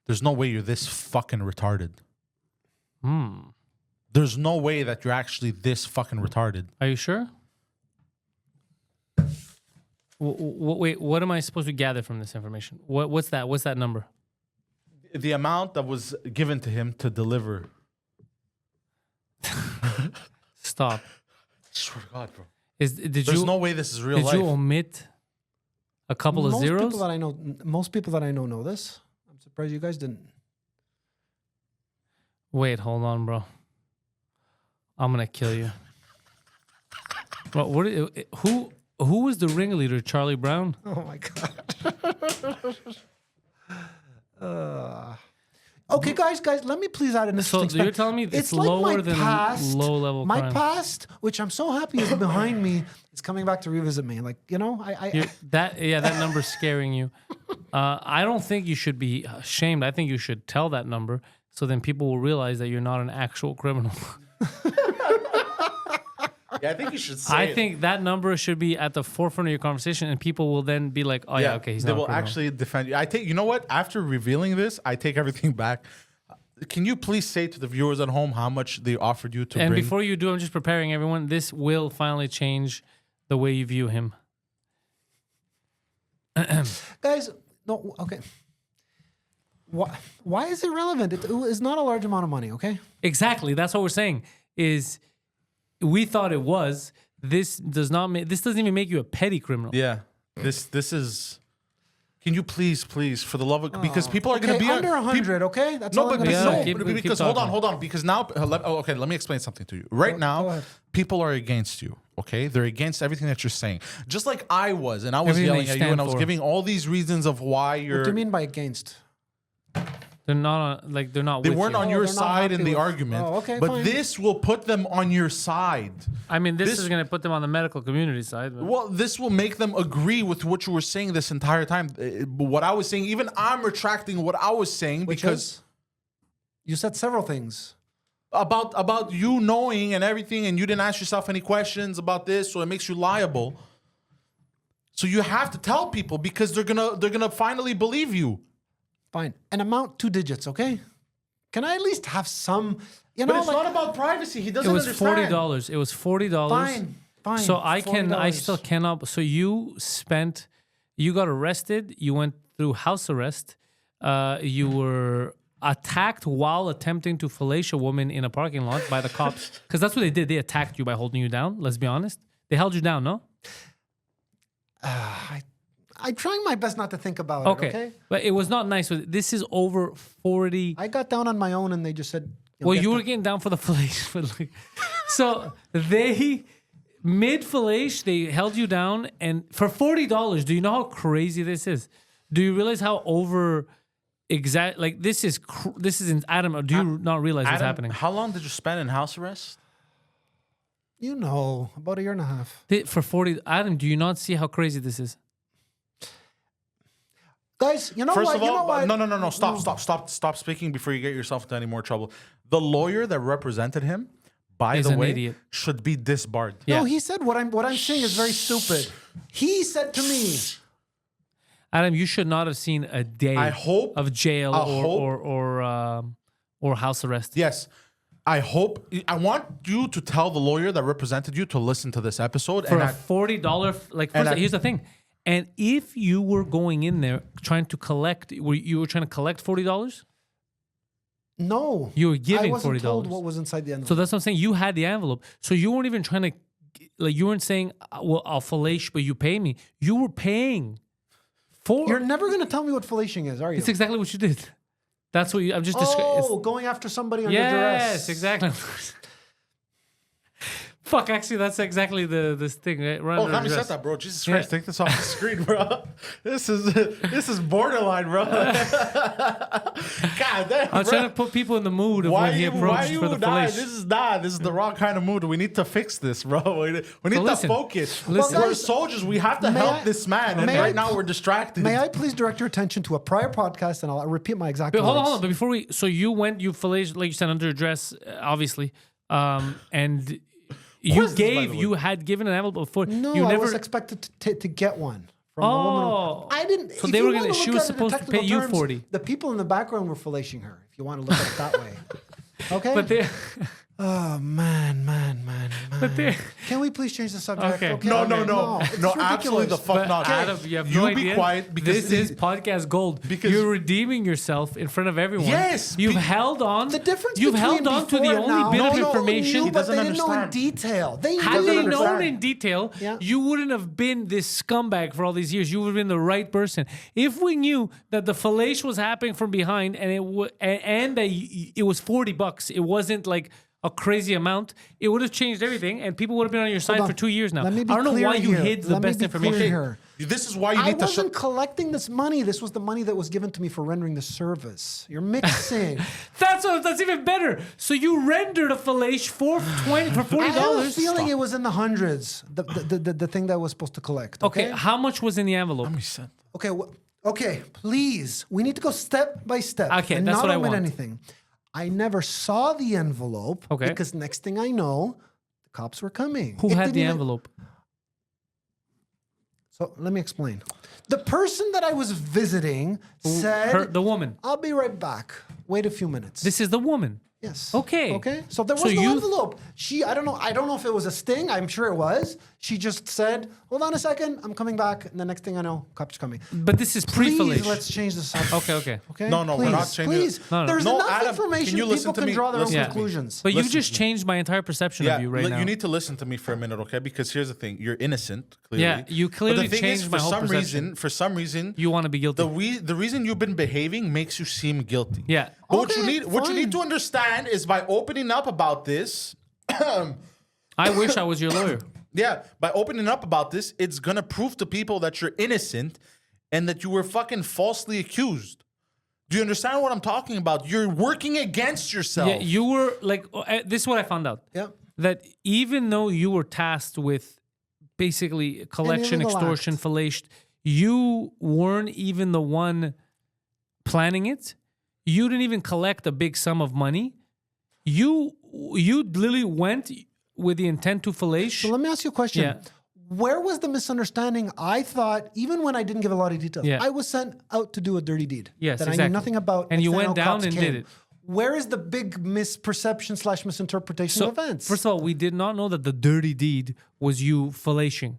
There's no way you're this fucking retarded. Hmm. There's no way that you're actually this fucking retarded. Are you sure? Wait, what am I supposed to gather from this information? What's that? What's that number? the amount that was given to him to deliver. Stop. Swear to God, bro. There's no way this is real life. Did you omit a couple of zeros? Most people that I know this. I'm surprised you guys didn't. Wait, hold on, bro. I'm gonna kill you. Bro, who was the ringleader? Charlie Brown? Oh my God. Okay, guys, let me please add an interesting So you're telling me it's like lower my than past, low-level my crime. past, which I'm so happy is behind me, is coming back to revisit me. Like, you know, That number's scaring you. I don't think you should be ashamed. I think you should tell that number so then people will realize that you're not an actual criminal. Yeah, I think you should say I think that number should be at the forefront of your conversation, and people will then be like, "Oh yeah, okay, he's they not." will a criminal. actually defend you. You know what? After revealing this, I take everything back. Can you please say to the viewers at home how much they offered you to And bring? before you do, I'm just preparing everyone. This will finally change the way you view him. guys, no, okay. Why is it relevant? It's not a large amount of money, okay? Exactly. That's what we're saying. Is we thought it was. This doesn't even make you a petty criminal. Yeah, this is. Can you please, for the love of, because people are going to be under 100, okay? That's No, all I'm but gonna Yeah, say. keep because talking. hold on, because now, let me explain something to you. Right Go now, ahead. people are against you. Okay, they're against everything that you're saying. Just like I was, and I was Everything yelling they at you, and stand I was for. giving all these reasons of why What you're. do you mean by against? They're not they're not. They with weren't you. on Oh, your they're not side in happy the with- argument. Oh, okay, but fine. this will put them on your side. I mean, this This- is going to put them on the medical community side. But Well, this will make them agree with what you were saying this entire time. What I was saying, even I'm retracting what I was saying Which because is? You said several things. about you knowing and everything, and you didn't ask yourself any questions about this, so it makes you liable. So you have to tell people because they're gonna finally believe you. Fine. An amount, 2 digits, okay? Can I at least have some, you know, But it's like, not about privacy. He doesn't it was understand. $40. It was $40. fine. So I $40. still cannot. So you got arrested. You went through house arrest. You were attacked while attempting to fillet a woman in a parking lot by the cops. Because that's what they did. They attacked you by holding you down. Let's be honest. They held you down, no? I'm trying my best not to think about it, okay? But it was not nice. This is over 40. I got down on my own and they just said, Well, get you were the- getting down for the fillet. So they mid-fillet, they held you down, and for $40, do you know how crazy this is? Do you realize how this is Adam? Or do you not realize what's Adam, happening? how long did you spend in house arrest? You know, about 1.5 years. For 40, Adam, do you not see how crazy this is? Guys, you know First what? of You know all, what? no. Stop speaking before you get yourself into any more trouble. The lawyer that represented him, by Is the an way, idiot. should be disbarred. Yeah. No, he said what I'm saying is very stupid. He said to me, Adam, you should not have seen a day I hope- of jail I hope- or house arrest. Yes. I want you to tell the lawyer that represented you to listen to this episode. For and a $40, here's the thing. And if you were going in there trying to collect, you were trying to collect $40? no. You were giving I wasn't told $40. what was inside the envelope. So that's what I'm saying. You had the envelope. So you weren't even trying to, you weren't saying, well, I'll fillet, but you pay me. You were paying for You're never going to tell me what fellation is, are you? It's exactly what you did. That's what I'm just describing. Oh, going after somebody under Yes, duress. exactly. Fuck, actually, that's exactly this thing. Right? Oh, let me set that, bro. Jesus Christ, take this off the screen, bro. This is borderline, bro. God damn, I'm bro. trying to put people in the mood of Why when he you approached for the nah, fillet. this is the wrong kind of mood. We need to fix this, bro. We need to listen, focus. listen. We're Guys, soldiers. We have to may help I- this man, and may right I- now we're distracted. May I please direct your attention to a prior podcast, and I'll repeat my exact But words. hold on. But before so you filleted, like you said, under duress, obviously, and is this, by the way? you had given an envelope before. No, you I never. was expected to get one from a woman. Oh, I didn't. So if they you were wanna gonna. She look was at it in supposed to pay technical you terms, 40. The people in the background were fellation her. If you want to look at it that way. Okay. But they. Oh man. Can we please change the subject? Okay. No, It's absolutely the ridiculous. fuck not. Adam, you have no be idea. quiet because this is podcast gold. because- You're redeeming yourself in front of everyone. Yes, You've held on. The difference You've between held on to the before and only now, bit of no, information. knew, He but doesn't they didn't know in understand. detail. They Had doesn't they understand. known in detail, Yeah. you wouldn't have been this scumbag for all these years. You would have been the right person. If we knew that the fellation was happening from behind and and that it was $40, it wasn't like a crazy amount, it would have changed everything, and people would have been on your side on. for 2 years now. Let me be I don't know clear why you here. hid the Let me best be clear information. here. This is why you I need to. wasn't collecting this money. This was the money that was given to me for rendering the service. You're mixing. That's even better. So you rendered a fellation for $40. I have a feeling it was in the hundreds. The thing that I was supposed to collect. Okay, Okay. how much was in the envelope? Okay. Okay. Please. We need to go step by step. Okay, and that's not what I omit want. anything. I never saw the envelope. Okay. Because next thing I know, the cops were coming. Who It had didn't the even- envelope? So let me explain. The person that I was visiting said, The woman. "I'll be right back. Wait a few minutes." This is the woman. Yes. Okay. Okay. So there was So no you- envelope. I don't know if it was a sting. I'm sure it was. She just said, "Hold on a second. I'm coming back." And the next thing I know, cops coming. But this is Please, pre-fellation. let's change the subject. Okay. Okay. No, we're please, not changing it. Please. No. There's No, enough Adam, information. can you listen People to can me? draw their Listen own to me. conclusions. But you Listen just to me. changed my entire perception of you right now. You need to listen to me for a minute, okay? Because here's the thing: you're innocent. Clearly. Yeah, you But clearly the thing changed is, my for whole some perception. For some reason, You want to be guilty. the reason you've been behaving makes you seem guilty. Yeah. But Okay, what you need fine. to understand is by opening up about this. I wish I was your lawyer. Yeah, by opening up about this, it's gonna prove to people that you're innocent and that you were fucking falsely accused. Do you understand what I'm talking about? You're working against yourself. Yeah, you were like, this is what I found out. Yeah. That even though you were tasked with basically collection, illegal extortion, act. fellation, you weren't even the one planning it. You didn't even collect a big sum of money. You literally went with the intent to fellate. So let me ask you a question. Yeah. Where was the misunderstanding? I thought, even when I didn't give a lot of details, Yeah. I was sent out to do a dirty deed. Yes, that I exactly. knew nothing about. And you then went how down cops and came. did it. Where is the big misperception / misinterpretation So, of events? first of all, we did not know that the dirty deed was you fellating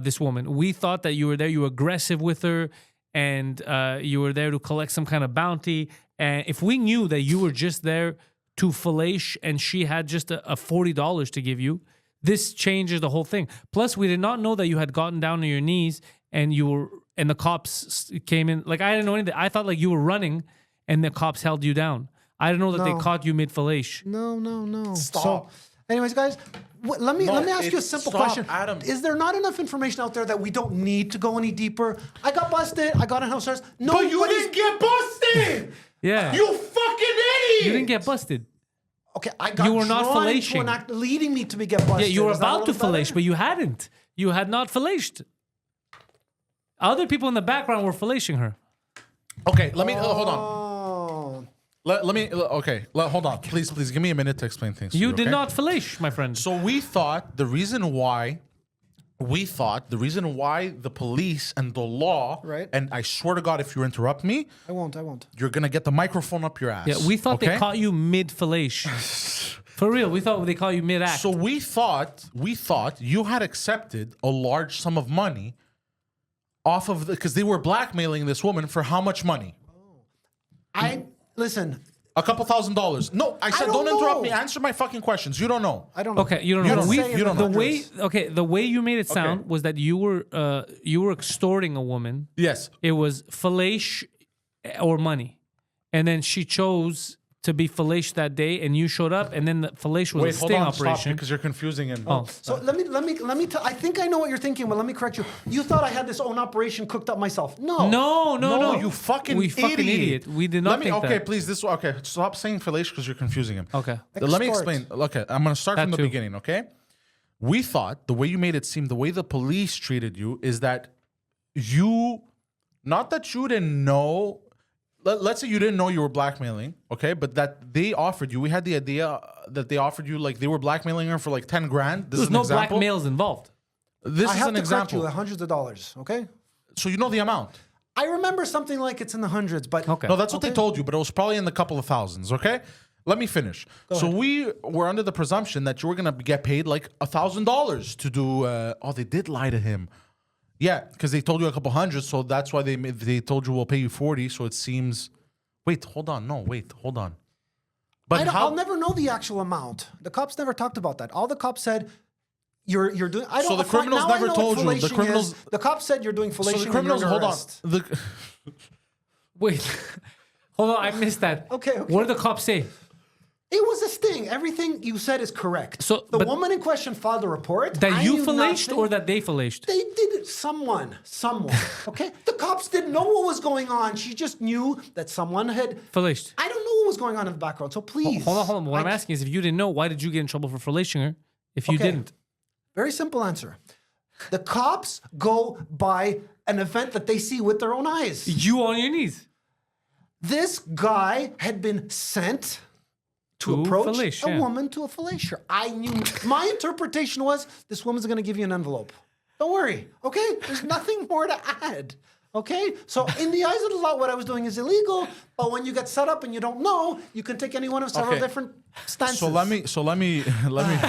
this woman. We thought that you were there, you were aggressive with her, and you were there to collect some kind of bounty. And if we knew that you were just there to fellate and she had just a $40 to give you, this changes the whole thing. Plus, we did not know that you had gotten down on your knees and the cops came in. Like, I didn't know anything. I thought like you were running and the cops held you down. I didn't know that they No. caught you mid-fellation. No. Stop. So, anyways, guys, let me ask you a it's- simple stop, question. Adam. Is there not enough information out there that we don't need to go any deeper? I got busted. I got in house arrest. No, But you didn't get busted. Yeah. You fucking idiot. You didn't get busted. Okay, I got You were not drawn into fellating. an act leading me to be get busted. Yeah, you were Is that a about to little better? fellate, but you hadn't. You had not fellated. Other people in the background were fellating her. Okay, let me hold on. Oh. Let me. Okay, hold on. Please, give me a minute to explain things. to You did okay? not fellate, my friend. So we thought the reason why the police and the law, Right. and I swear to God, if you interrupt me, I won't. you're gonna get the microphone up your ass. Yeah, we thought they okay? caught you mid-fellation. For real, we thought they caught you mid-act. So we thought you had accepted a large sum of money off of because they were blackmailing this woman for how much money? Listen. A couple $1,000s. No, I said don't don't interrupt know. me. Answer my fucking questions. You don't know. I don't know. Okay, you don't You know. don't We, say in the the way hundreds. the way you made it sound was that you were extorting a woman. Yes. It was fellation or money, and then she chose to be fellation that day, and you showed up, and then the fellation was Wait, a hold sting on. Stop operation. because you're confusing him. Oh. So let me tell. I think I know what you're thinking, but let me correct you. You thought I had this own operation cooked up myself. No. No, You fucking we idiot. fucking idiot. We did not Let me. think Okay, that. please. Okay. Stop saying fellation because you're confusing him. Okay. Let me Extort. explain. Okay, I'm gonna start That from the too. beginning. Okay. We thought the way you made it seem, the way the police treated you, is that not that you didn't know. Let's say you didn't know you were blackmailing, okay, but that they offered you. We had the idea that they offered you like they were blackmailing her for like 10 grand. This There's is an no example. blackmails involved. This I is have an to correct example. you. Hundreds of dollars. Okay. So you know the amount. I remember something like it's in the hundreds, but Okay. No, that's what they Okay. told you, but it was probably in the couple of thousands, okay? let me finish. So we were under the presumption that you were gonna get paid like $1,000 to do. They did lie to him. Yeah, because they told you a couple hundred, so that's why they told you we'll pay you 40. So it seems. Wait, hold on. No, wait, hold on. But I'll never know the actual amount. The cops never talked about that. All the cops said, you're doing. I don't. So the criminals never told you. The criminals. The cops said you're doing fellation. So the criminals. And Hold on. arrest. Wait, hold on. I missed that. Okay. What did the cops say? It was a sting. Everything you said is correct. So, the but- woman in question filed a report. That I you knew fellached nothing. or that they fellached? They did it. Someone. Okay. The cops didn't know what was going on. She just knew that someone had. Fellached. I don't know what was going on in the background. So please. Hold on. What I'm asking is, if you didn't know, why did you get in trouble for fellation her? If you Okay. didn't, Very simple answer. The cops go by an event that they see with their own eyes. you on your knees. This guy had been sent to To approach fellate, a yeah. woman to a fellatio. I knew. My interpretation was this woman's going to give you an envelope. Don't worry. Okay? There's nothing more to add. Okay? So in the eyes of the law, what I was doing is illegal. But when you get set up and you don't know, you can take any one of several Okay. different stances. So let me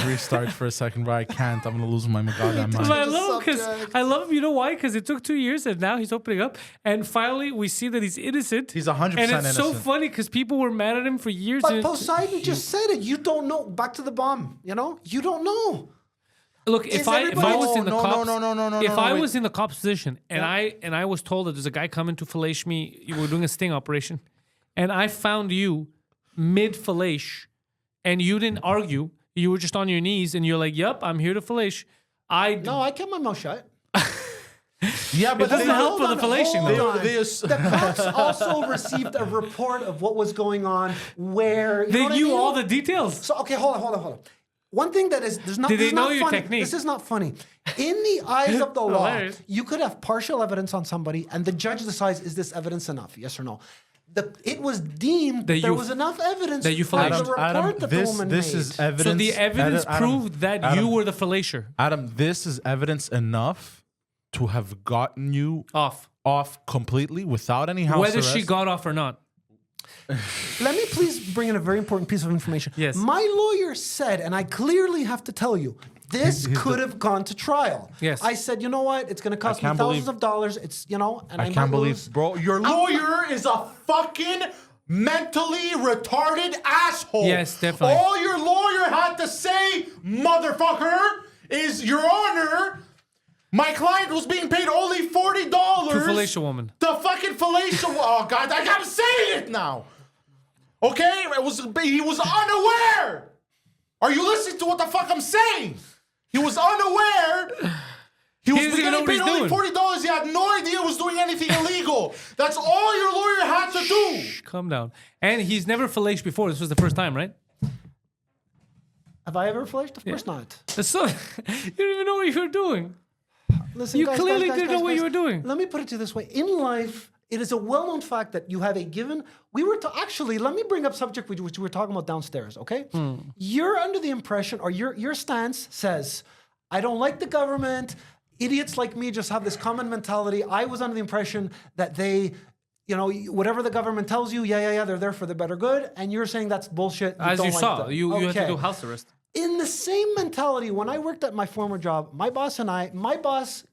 restart for a second, but I can't. I'm gonna lose my goddamn But mind. I love him subject. I love him. You know why? Because it took 2 years and now he's opening up. And finally, we see that he's innocent. He's 100% And it's so innocent. funny because people were mad at him for years. But and Poseidon just said it. You don't know. Back to the bomb. You know? You don't know. look, if Is I everybody- was in the No, cops, no, if I wait. was in the cops position and I was told that there's a guy coming to fellate me, you were doing a sting operation, and I found you mid fellate, and you didn't argue, you were just on your knees, and you're like, "Yep, I'm here to fellate." No, I kept my mouth shut. Yeah, but doesn't they- help for the fellation, hold though. on. The cops also received a report of what was going on, where... They know what I knew mean? all the details. So, okay, hold on. One thing that is... There's not, Did this they is know not your funny. technique? This is not funny. In the eyes of the law, Hilarious. you could have partial evidence on somebody, and the judge decides, is this evidence enough? Yes or no? It was deemed that there you- was enough evidence that you from the fellaced. report that the woman this made. is evidence. So the evidence Adam, proved that you were the fellater. Adam, this is evidence enough to have gotten you Off. completely without any house Whether arrest. she got off or not. Let me please bring in a very important piece of information. Yes. My lawyer said, and I clearly have to tell you, this could have gone to trial. Yes. I said, you know what? It's going to cost me can't thousands believe- of dollars. It's, and I I might can't believe, lose. bro. Your lawyer is a fucking mentally retarded asshole. Yes, definitely. All your lawyer had to say, motherfucker, is Your Honor, my client was being paid only $40 To fellate a woman. The fucking fellation. Oh God, I gotta say it now. Okay, he was unaware. Are you listening to what the fuck I'm saying? He was unaware. He was doesn't even know getting what paid he's only doing. $40. He had no idea he was doing anything illegal. That's all your lawyer had to do. Calm down. And he's never fellated before. This was the first time, right? Have I ever flashed? Of course not. So you don't even know what you were doing. Listen, You guys, clearly guys, didn't guys, know what guys, you were doing. Let me put it to you this way. In life, it is a well-known fact that you have a given... Actually, let me bring up subject which we were talking about downstairs, okay? You're under the impression, or your stance says, I don't like the government. Idiots like me just have this common mentality. I was under the impression that they... whatever the government tells you, they're there for the better good. And you're saying that's bullshit. As don't you like saw, them. you had to Okay. do house arrest. In the same mentality, when I worked at my former job, my boss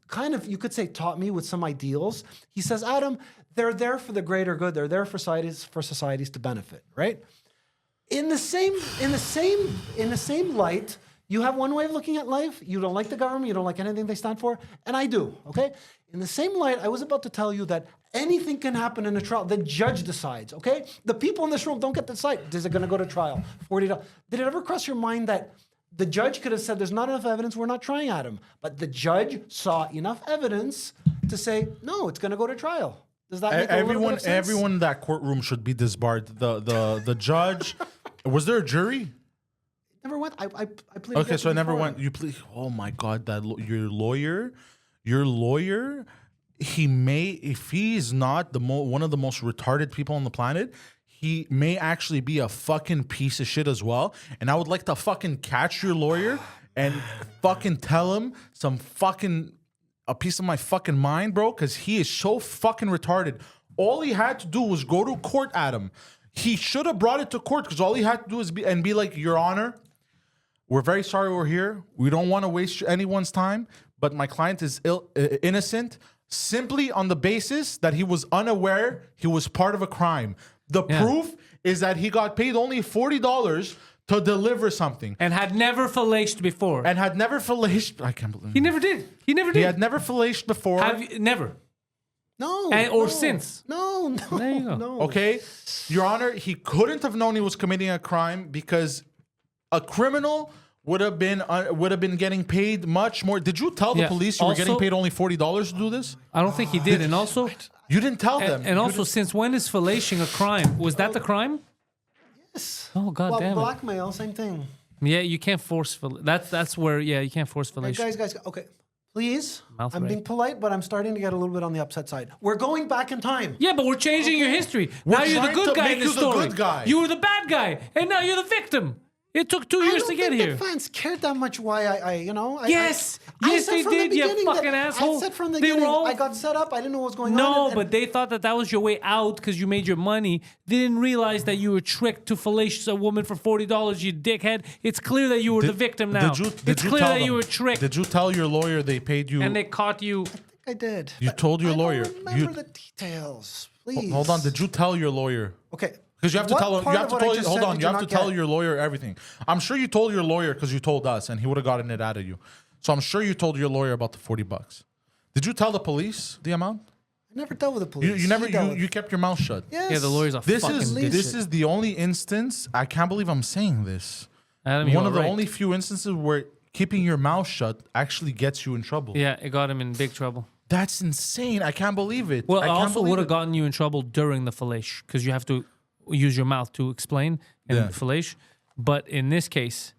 kind of, you could say, taught me with some ideals. He says, Adam, they're there for the greater good. They're there for societies to benefit, right? In the same light, you have one way of looking at life. You don't like the government. You don't like anything they stand for. And I do, okay? In the same light, I was about to tell you that anything can happen in a trial. The judge decides, okay? The people in this room don't get to decide. Is it going to go to trial? $40. Did it ever cross your mind that the judge could have said, there's not enough evidence, we're not trying Adam. But the judge saw enough evidence to say, no, it's going to go to trial. Does that make a little bit of sense? Everyone in that courtroom should be disbarred. The judge. Was there a jury? Never went. I pleaded Okay, guilty so I never before. went. You please. Oh my God, your lawyer. He may, if he is not one of the most retarded people on the planet, he may actually be a fucking piece of shit as well. And I would like to fucking catch your lawyer and fucking tell him a piece of my fucking mind, bro, because he is so fucking retarded. All he had to do was go to court, Adam. He should have brought it to court because all he had to do is be like, Your Honor, we're very sorry we're here. We don't want to waste anyone's time, but my client is innocent simply on the basis that he was unaware he was part of a crime. The proof is that he got paid only $40 to deliver something. And had never fellaced before. And had never fellaced. I can't believe He never did. He never did. He had never fellaced before. Have you, never. No. Or since. No. There you go. No. Okay, Your Honor, he couldn't have known he was committing a crime because a criminal would have been getting paid much more. Did you tell the police you were getting paid only $40 to do this? I don't think he did. And also, You didn't tell them. and also, since when is fellation a crime? Was that the crime? Yes. Oh, God damn it. Blackmail, same thing. Yeah, you can't force that's where you can't force Hey, fellation. guys, okay. Please, Mouth I'm rape. being polite, but I'm starting to get a little bit on the upset side. We're going back in time. Yeah, but we're changing your history. We're Now you're the trying good to guy make in the you the story. good guy. You were the bad guy, and now you're the victim. It took 2 years to get I here. don't think the fans cared that much why Yes, I yes, said they from the did, you beginning fucking that- asshole. I said from the They were beginning, all- I got set up. I didn't know what was going on. No, and- but they thought that was your way out because you made your money. They didn't realize that you were tricked to fellation a woman for $40, you dickhead. It's clear that you were the victim now. It's clear that you were tricked. Did you tell your lawyer they paid you? And they caught you. I did. You but told your I lawyer. Don't remember the details, please. Hold on. Did you tell your lawyer? Okay. Because you have to What tell him. part You have of to what I tell. just Hold said on. did You have to not tell get? your lawyer everything. I'm sure you told your lawyer because you told us, and he would have gotten it out of you. So I'm sure you told your lawyer about the $40. Did you tell the police the amount? I never dealt with the police. You never. He dealt with- You kept your mouth shut. Yes. Yeah, the lawyer's a This fucking is bitch. this is the only instance. I can't believe I'm saying this. Adam, you One are of the right. only few instances where keeping your mouth shut actually gets you in trouble. Yeah, it got him in big trouble. That's insane. I can't believe it. Well, I it can't also believe would have it. gotten you in trouble during the fellation because you have to use your mouth to explain and Yeah. fellation. But in this case,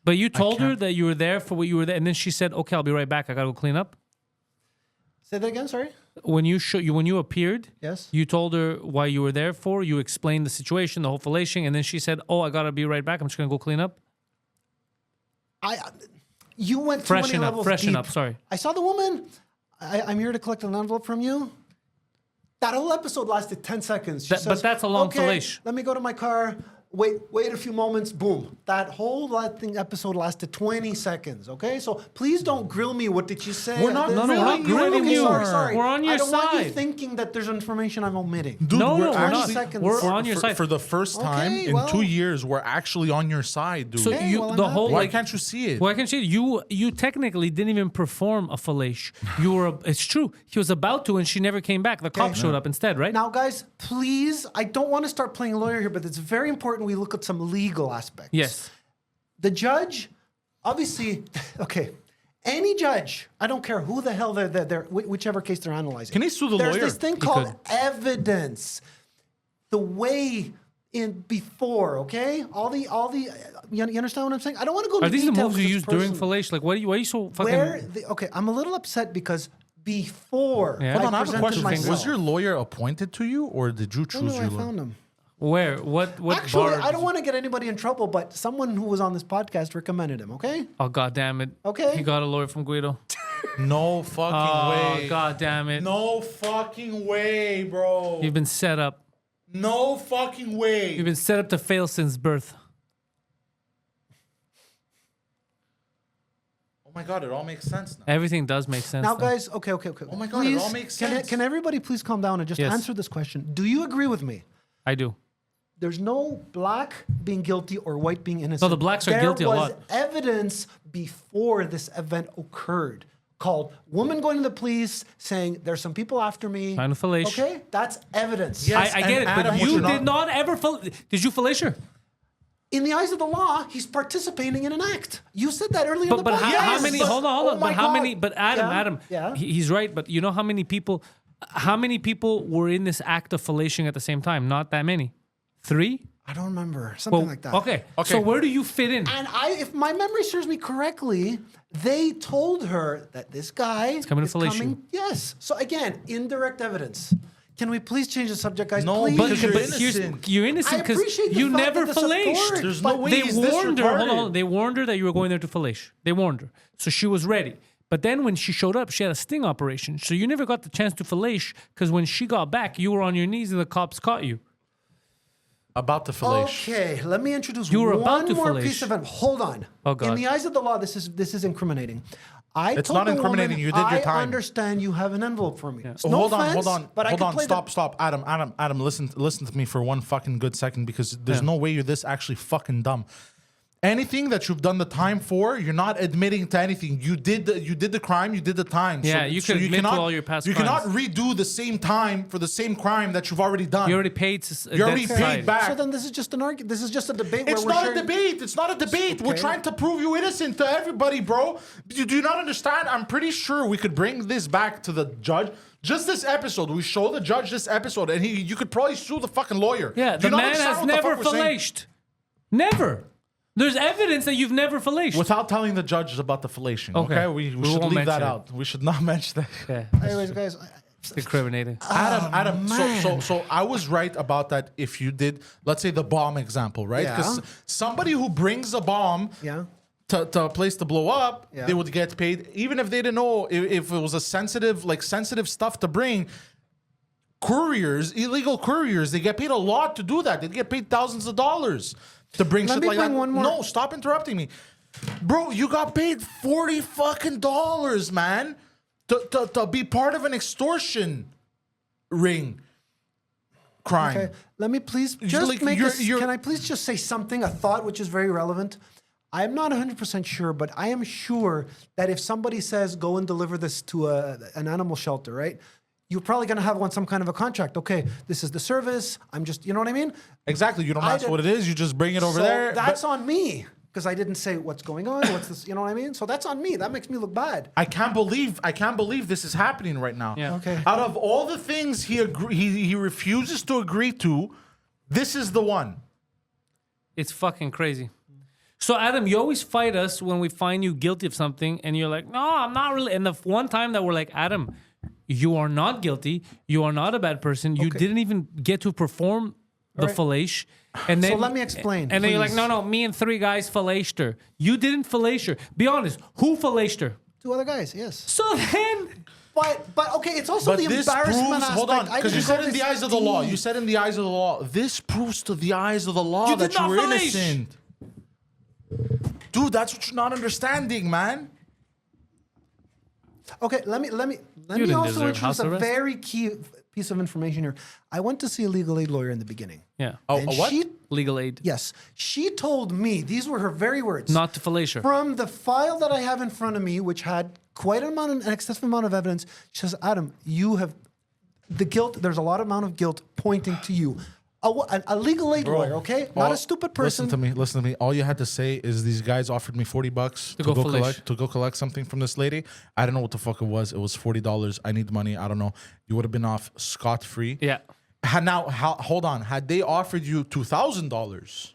but you told her that you were there for what you were there, and then she said, "Okay, I'll be right back. I gotta go clean up." Say that again. Sorry. When you appeared, Yes. you told her why you were there for. You explained the situation, the whole fellation, and then she said, "Oh, I gotta be right back. I'm just gonna go clean up." You went too Freshen many up, levels freshen deep. up. Sorry. I saw the woman. I'm here to collect an envelope from you. That whole episode lasted 10 seconds. She But says, that's a long okay, fellation. let me go to my car. Wait a few moments. Boom. That whole episode lasted 20 seconds. Okay, so please don't grill me. What did you say? We're not No, we're not grilling Okay, you. Sorry. We're on your I don't want you side. thinking that there's information I'm omitting. Dude, No, we're no, we're actually, not. seconds. We're For- on your side. For the first time Okay, in well. 2 years, we're actually on your side, dude. So Okay, you, well, I'm the happy. whole Why like, can't you see it? Well, I can see it. You technically didn't even perform a fellation. You were. It's true. He was about to, and she never came back. The cop showed up instead, right? Now, guys, please, I don't want to start playing lawyer here, but it's very important we look at some legal aspects. Yes. The judge, obviously, okay, any judge, I don't care who the hell they're whichever case they're analyzing. Can he sue the There's lawyer? this thing He called could. evidence. The way in before, okay? All the you understand what I'm saying? I don't want to go into Are these the detail moves you because use it's during personal. fellation? Like, why are you so fucking? Okay, I'm a little upset because before Yeah. Hold on, I have a presented question. myself. Was your lawyer appointed to you, or did you No, choose no, your I lawyer? found him. Where? What? Actually, bar? I don't want to get anybody in trouble, but someone who was on this podcast recommended him, okay? Oh, god damn it. Okay. He got a lawyer from Guido. No fucking Oh, way. god damn it. No fucking way, bro. You've been set up. No fucking way. You've been set up to fail since birth. Oh my god, it all makes sense now. Everything does make sense. Now, though. guys, okay. Oh my God, it all makes sense. Can everybody please calm down and just Yes. answer this question? Do you agree with me? I do. There's no black being guilty or white being innocent. No, the blacks are guilty a There lot. was evidence before this event occurred called woman going to the police saying there's some people after me. Trying to fellation. Okay, that's evidence. Yes. I get it, and but Adam, you what you're did not ever. Did you fellation her? In the eyes of the law, he's participating in an act. You said that earlier in But the but podcast. how many? Hold on. Oh But my how God. many? But Adam, Yeah. he's right. But you know how many people? How many people were in this act of fellation at the same time? Not that many. 3. I don't remember. Something like that. Okay. So where do you fit in? And if my memory serves me correctly, they told her that this guy coming to is fellation. coming. Yes. So again, indirect evidence. Can we please change the subject, guys? No, please. But, Because you're but innocent. you're innocent I because appreciate the you fact never that the support- fellation. There's no way They he's this warned her. Hold retarded. on. They warned her that you were going there to fellation. They warned her, so she was ready. But then when she showed up, she had a sting operation, so you never got the chance to fellation because when she got back, you were on your knees and the cops caught you. About the fellation. Okay, let me introduce You were about one to more fellate. piece of evidence. Hold on. Oh, God. In the eyes of the law, this is incriminating. It's told not the incriminating. woman, You did your time. I understand you have an envelope for me. It's Oh, no hold on, offense, hold on, but I hold could on. play Stop. Adam, listen to me for one fucking good second, because there's no way you're this actually fucking dumb. Anything that you've done the time for, you're not admitting to anything. You did the crime, you did the time. Yeah, you can admit to all your past You crimes. cannot redo the same time for the same crime that you've already done. You already paid. You already paid back. So then this is just an argument. This is just a debate. It's where we're not a sharing- debate. It's not a debate. We're Okay. trying to prove you innocent to everybody, bro. You do not understand. I'm pretty sure we could bring this back to the judge. Just this episode, we show the judge this episode, and you could probably sue the fucking lawyer. Yeah, Do the you not man understand has what the never fuck we're saying? fellation. Never. There's evidence that you've never fellation. Without telling the judge about the fellation. Okay. Okay, we We should won't leave that mention it. out. We should not mention that. Yeah, Anyways, guys, it's incriminating. Adam. man. So I was right about that. If you did, let's say the bomb example, right? Yeah. Because somebody who brings a bomb yeah. to a place to blow up, Yeah. they would get paid, even if they didn't know if it was a sensitive stuff to bring. Couriers, illegal couriers, they get paid a lot to do that. They get paid thousands of dollars to bring Let shit me like that. bring one more- No, stop interrupting me, bro. You got paid $40 fucking dollars, man, to be part of an extortion ring crime. Okay, let me please just like, make you're- Can I please just say something, a thought which is very relevant? I'm not 100% sure, but I am sure that if somebody says, go and deliver this to an animal shelter, right? You're probably going to have some kind of a contract. Okay, this is the service. I'm just, you know what I mean? Exactly. You don't ask did- what it is. You just bring it over So there. that's But on me because I didn't say what's going on. What's this? You know what I mean? So that's on me. That makes me look bad. I can't believe this is happening right now. Yeah. Okay. Out of all the things he refuses to agree to, this is the one. It's fucking crazy. So Adam, you always fight us when we find you guilty of something, and you're like, "No, I'm not really." And the one time that we're like, "Adam, you are not guilty. You are not a bad person. You Okay. didn't even get to perform the right. fellation." And then let me explain, And then you're like, please. "No, me and 3 guys fellaced her. You didn't fellate her. Be honest. Who fellaced her?" 2 other guys, yes. So then, But okay, it's also But the this embarrassment proves, aspect. hold on, I because you didn't said go in the this eyes of the law. deep. You said in the eyes of the law. This proves to the eyes of the law You that did you not were fellate. innocent. Dude, that's what you're not understanding, man. Okay, let me didn't also deserve introduce house a arrest. very key piece of information here. I went to see a legal aid lawyer in the beginning. yeah, Oh, And a what? legal aid, Yes, she told me, these were her very words. not to fellate her. From the file that I have in front of me, which had quite an excessive amount of evidence, she says, Adam, you have the guilt, there's a lot of amount of guilt pointing to you. A legal aid lawyer, okay? Not a stupid person. Listen to me. All you had to say is these guys offered me $40 to go go collect something from this lady. I don't know what the fuck it was. It was $40. I need money. I don't know. You would have been off scot-free. Yeah, Hold on. Had they offered you $2,000,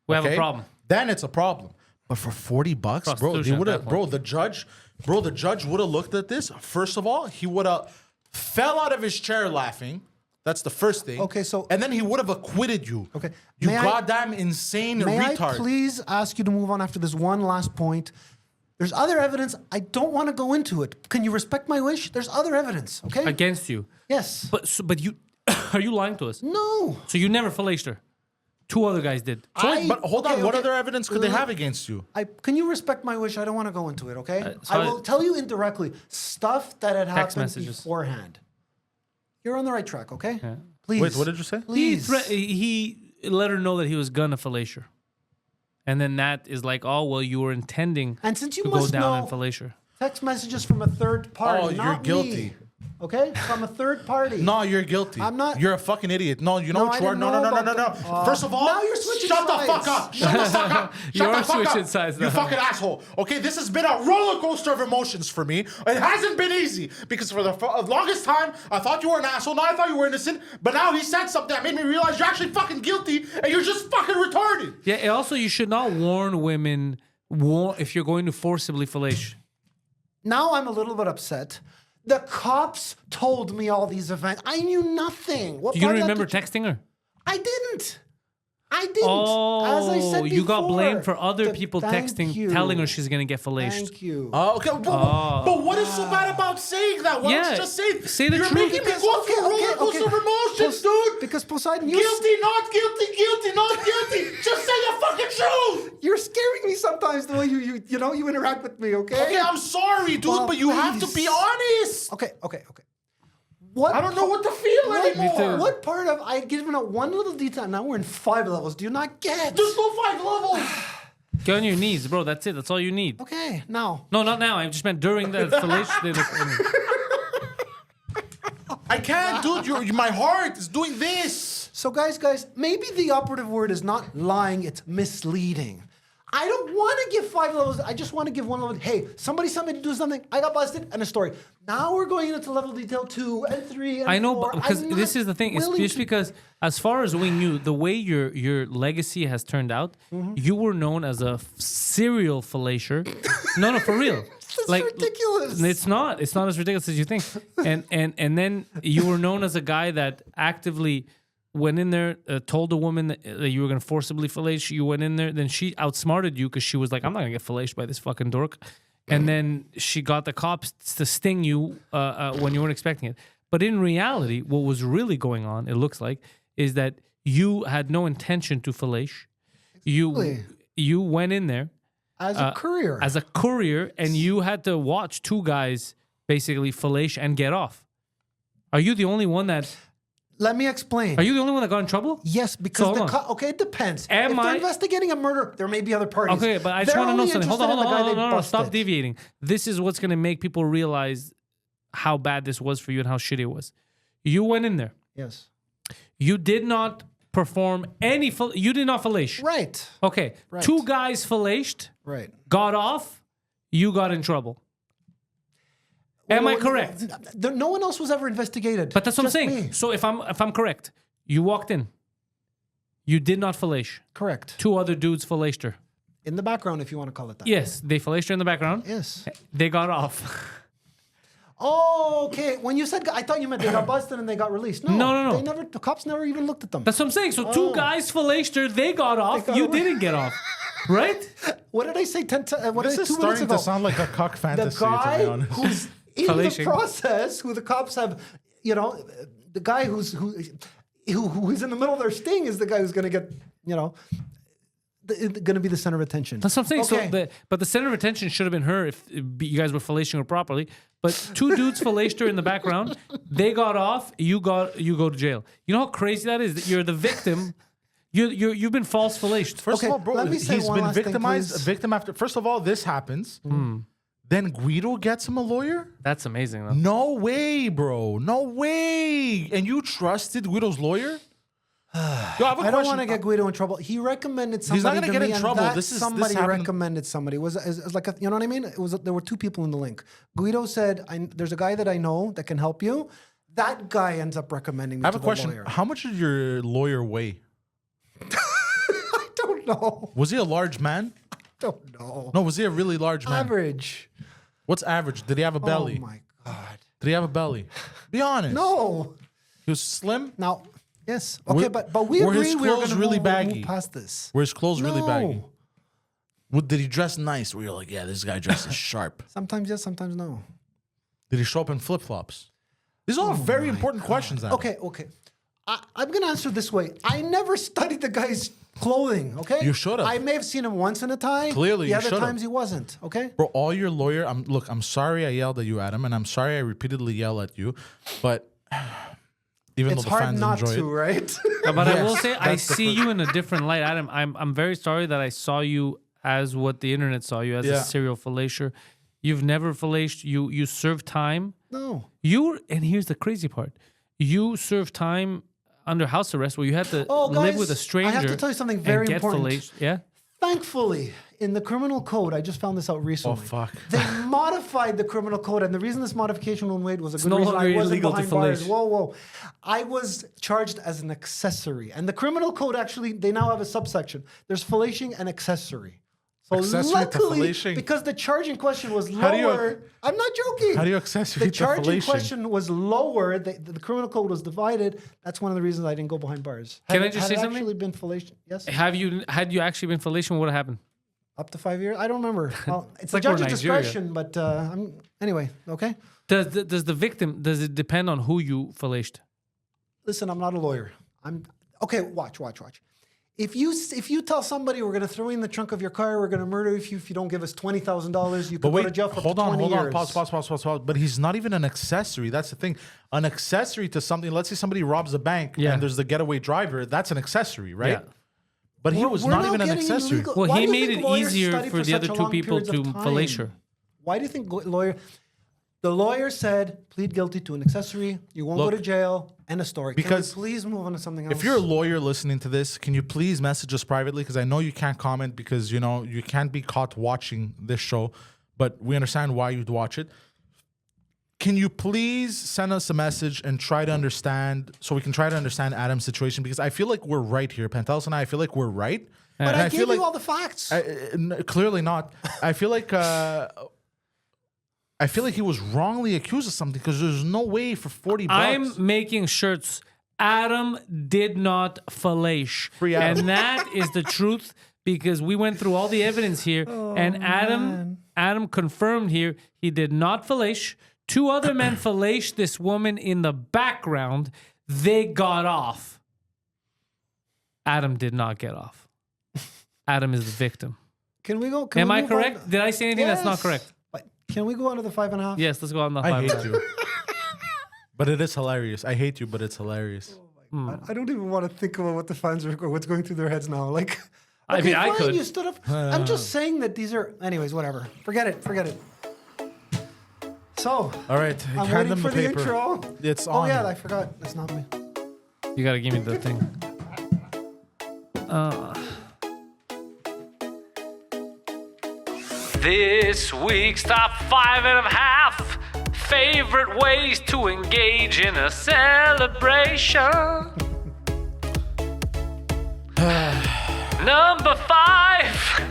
we have a problem. Then it's a problem. But for $40, bro, they Prostitution would at have, that bro. point. The judge would have looked at this. First of all, he would have fell out of his chair laughing. That's the first thing. Okay, so- and then he would have acquitted you. Okay. you May I- goddamn insane May retard. I please ask you to move on after this one last point? There's other evidence. I don't want to go into it. Can you respect my wish? There's other evidence, okay? Against you. Yes. But you are you lying to us? No. So you never fellaced her. 2 other guys did. But hold on, okay, what okay. other evidence could they have against you? Can you respect my wish? I don't want to go into it, okay? so I will tell you indirectly stuff that had happened messages. beforehand. You're on the right track, okay? Please. Wait, what did you say? Please. He let her know that he was gonna fellate her. And then that is like, oh well, you were intending And since you to go must down know, and fellate her. text messages from a third party. Oh, you're not guilty. Me, okay? From a third party. No, you're guilty. I'm not- You're a fucking idiot. No, you know No, what I you are? didn't No, no, know no, no, no, about no. that. First of all, now you're switching shut the sides. fuck up. Shut the fuck up. You Shut are the fuck switching up. sides You now. fucking asshole. Okay, this has been a roller coaster of emotions for me. It hasn't been easy because for the longest time, I thought you were an asshole. Now I thought you were innocent. But now he said something that made me realize you're actually fucking guilty and you're just fucking retarded. Yeah, and also you should not warn women if you're going to forcibly fellate. Now I'm a little bit upset. The cops told me all these events. I knew nothing. What You don't part of that remember did texting her? I didn't. I didn't. As I said you got before. blamed for other people Thank texting, you. telling her she's gonna get fellaced. Thank you. Okay, but what is so bad about saying that? Why don't you just say the You're truth. making me go through roller coaster of emotions, dude. Because Poseidon, you Guilty, not guilty, guilty, not guilty. Just say the fucking truth. you're scaring me sometimes the way you interact with me. Okay. Okay, I'm sorry, dude, Well, but you have to please. be honest. Okay. What I don't know what to feel anymore. too. What part of I given out one little detail? Now we're in 5 levels. Do you not get? There's no 5 levels. Get on your knees, bro. That's it. That's all you need. Okay, now. No, not now. I just meant during the fellation. I can't, dude. My heart is doing this. So guys, maybe the operative word is not lying, it's misleading. I don't want to give 5 levels. I just want to give 1 level. Hey, somebody sent me to do something. I got busted, and a story. Now we're going into level detail 2 and 3 and I know, 4. because I'm not this is the thing. It's willing just to- because, as far as we knew, the way your legacy has turned out, you were known as a serial fellationer. No, for real. That's ridiculous. It's not. It's not as ridiculous as you think. And then you were known as a guy that actively went in there, told a woman that you were going to forcibly fellate. You went in there, then she outsmarted you because she was like, "I'm not going to get fellated by this fucking dork." And then she got the cops to sting you when you weren't expecting it. But in reality, what was really going on, it looks like, is that you had no intention to fellate. You went in there as a courier. as a courier, and you had to watch 2 guys basically fellate and get off. Are you the only one that? Let me explain. Are you the only one that got in trouble? Yes, because So hold on. okay, it depends. Am if they're I- investigating a murder, there may be other parties. Okay, but I just They're want to know only something. Hold interested on, in the guy they no, stop busted. deviating. This is what's going to make people realize how bad this was for you and how shitty it was. You went in there. Yes. You did not perform any. You did not fellate. Right. Okay. Right. 2 guys fellated, Right. got off. You got in trouble. Am I correct? No one else was ever investigated. But that's what I'm Just saying. me. So if I'm correct, you walked in. You did not fellate. Correct. 2 other dudes fellated her. In the background, if you want to call it that. Yes, they fellated her in the background. Yes. They got off. Oh, okay. When you said, I thought you meant they got busted and they got released. No. No. They never. The cops never even looked at them. That's what I'm saying. So 2 guys fellated her. They got off. got You off. didn't get off. Right? What did I say? What This did I is 2 minutes starting ago? to sound like a cock The fantasy, to be guy honest. who's in the Fellation. process, who the cops have, the guy who's in the middle of their sting is the guy who's going to get, going to be the center of attention. That's what I'm saying. Okay. But the center of attention should have been her if you guys were fellating her properly. But 2 dudes fellated her in the background. They got off. You go to jail. You know how crazy that is? That you're the victim. You've been false fellated. First Okay, of all, bro, let me say he's one been last thing, victimized. please. Victim after. First of all, this happens. Then Guido gets him a lawyer. That's amazing, though. No way, bro. No way. And you trusted Guido's lawyer? Yo, I have a I don't question. want to get Guido in trouble. He recommended somebody. He's not gonna to get me, in and trouble. that This somebody happened- recommended somebody. It was like you know what I mean? There were 2 people in the link. Guido said, "There's a guy that I know that can help you." That guy ends up recommending me I have to a the question. lawyer. How much did your lawyer weigh? I don't know. Was he a large man? Don't know. No, was he a really large man? Average. What's average? Did he have a belly? Oh my god. Did he have a belly? Be honest. No. He was slim? Now, yes. Okay, Were- but we were agree his we were clothes going to really move baggy? past this. Were his clothes really baggy? No. Did he dress nice? Where you're like, yeah, this guy dresses sharp. Sometimes yes, sometimes no. Did he show up in flip flops? These are all very important questions. Adam. Okay. I'm going to answer this way. I never studied the guy's clothing, okay? You should have. I may have seen him once in a tie. Clearly, the you other should have. times he wasn't, okay? Bro, all your lawyer. I'm sorry I yelled at you, Adam, and I'm sorry I repeatedly yell at you, but even It's though the hard fans not enjoy to, it, right? But I Yes, will say, I that's the see first- you in a different light, Adam. I'm very sorry that I saw you as what the internet saw you as Yeah. a serial fellationer. You've never fellated. You served time. No. And here's the crazy part: you served time under house arrest where you had to Oh, live guys, with a stranger. I have to tell you something and very get important. fellated. Yeah. Thankfully, in the criminal code, I just found this out recently. Oh, fuck. They modified the criminal code, and the reason this modification was made was a good no reason. longer I wasn't illegal to behind bars. fellate. Whoa. I was charged as an accessory. And the criminal code actually, they now have a subsection. There's fellation and accessory. So Accessory to luckily, fellation. because the charge in question was How do you- lower, I'm not joking. How do you accessory The to charge in fellation? question was lower. The criminal code was divided. That's one of the reasons I didn't go behind bars. Can Had I just had say it something? actually been fellation? Yes. Had you actually been fellation, what would have happened? Up to 5 years? I don't remember. Well, it's like a we're judge's Nigeria. discretion, but anyway, okay. Does the victim, does it depend on who you fellated? Listen, I'm not a lawyer. Okay. Watch. If you tell somebody we're going to throw you in the trunk of your car, we're going to murder you if you don't give us $20,000, you could go to jail for hold 20 on, years. pause. But he's not even an accessory. That's the thing. An accessory to something. Let's say somebody robs a bank and there's the getaway driver. That's an accessory, right? Yeah. But he was We're not now even an getting accessory. illegal- Well, Why he do you made think it lawyers easier study for the such other a two long people periods to of time? fellatio. Why do you think the lawyer said plead guilty to an accessory, you won't go Look, to jail, end of story. Can we because please move on to something else? If you're a lawyer listening to this, can you please message us privately? Because I know you can't comment because, you know, you can't be caught watching this show, but we understand why you'd watch it. Can you please send us a message and try to understand, so we can try to understand Adam's situation? Because I feel like we're right here. Pantelis and I feel like we're right. But And I feel gave like, you all the facts. clearly not. I feel like he was wrongly accused of something because there's no way for $40. I'm making shirts. Adam did not fellate. Free Adam. And that is the truth because we went through all the evidence here. And Adam confirmed here he did not fellate. Two other men fellated this woman in the background. They got off. Adam did not get off. Adam is the victim. Can we go? Am I correct? Did I say anything that's not correct? Can we go on to the 5.5? Yes, let's go on the I five. hate you. But it is hilarious. I hate you, but it's hilarious. I don't even want to think about what the fans are, or what's going through their heads now. Like, I mean, I fine, could. You stood up. I'm just saying that these are. Anyways, whatever. Forget it. So, All right, I'm hand waiting them for the paper. intro. It's Oh on. yeah, I forgot. That's not me. You gotta give me the thing. This week's top 5.5 favorite ways to engage in a celebration. Number 5,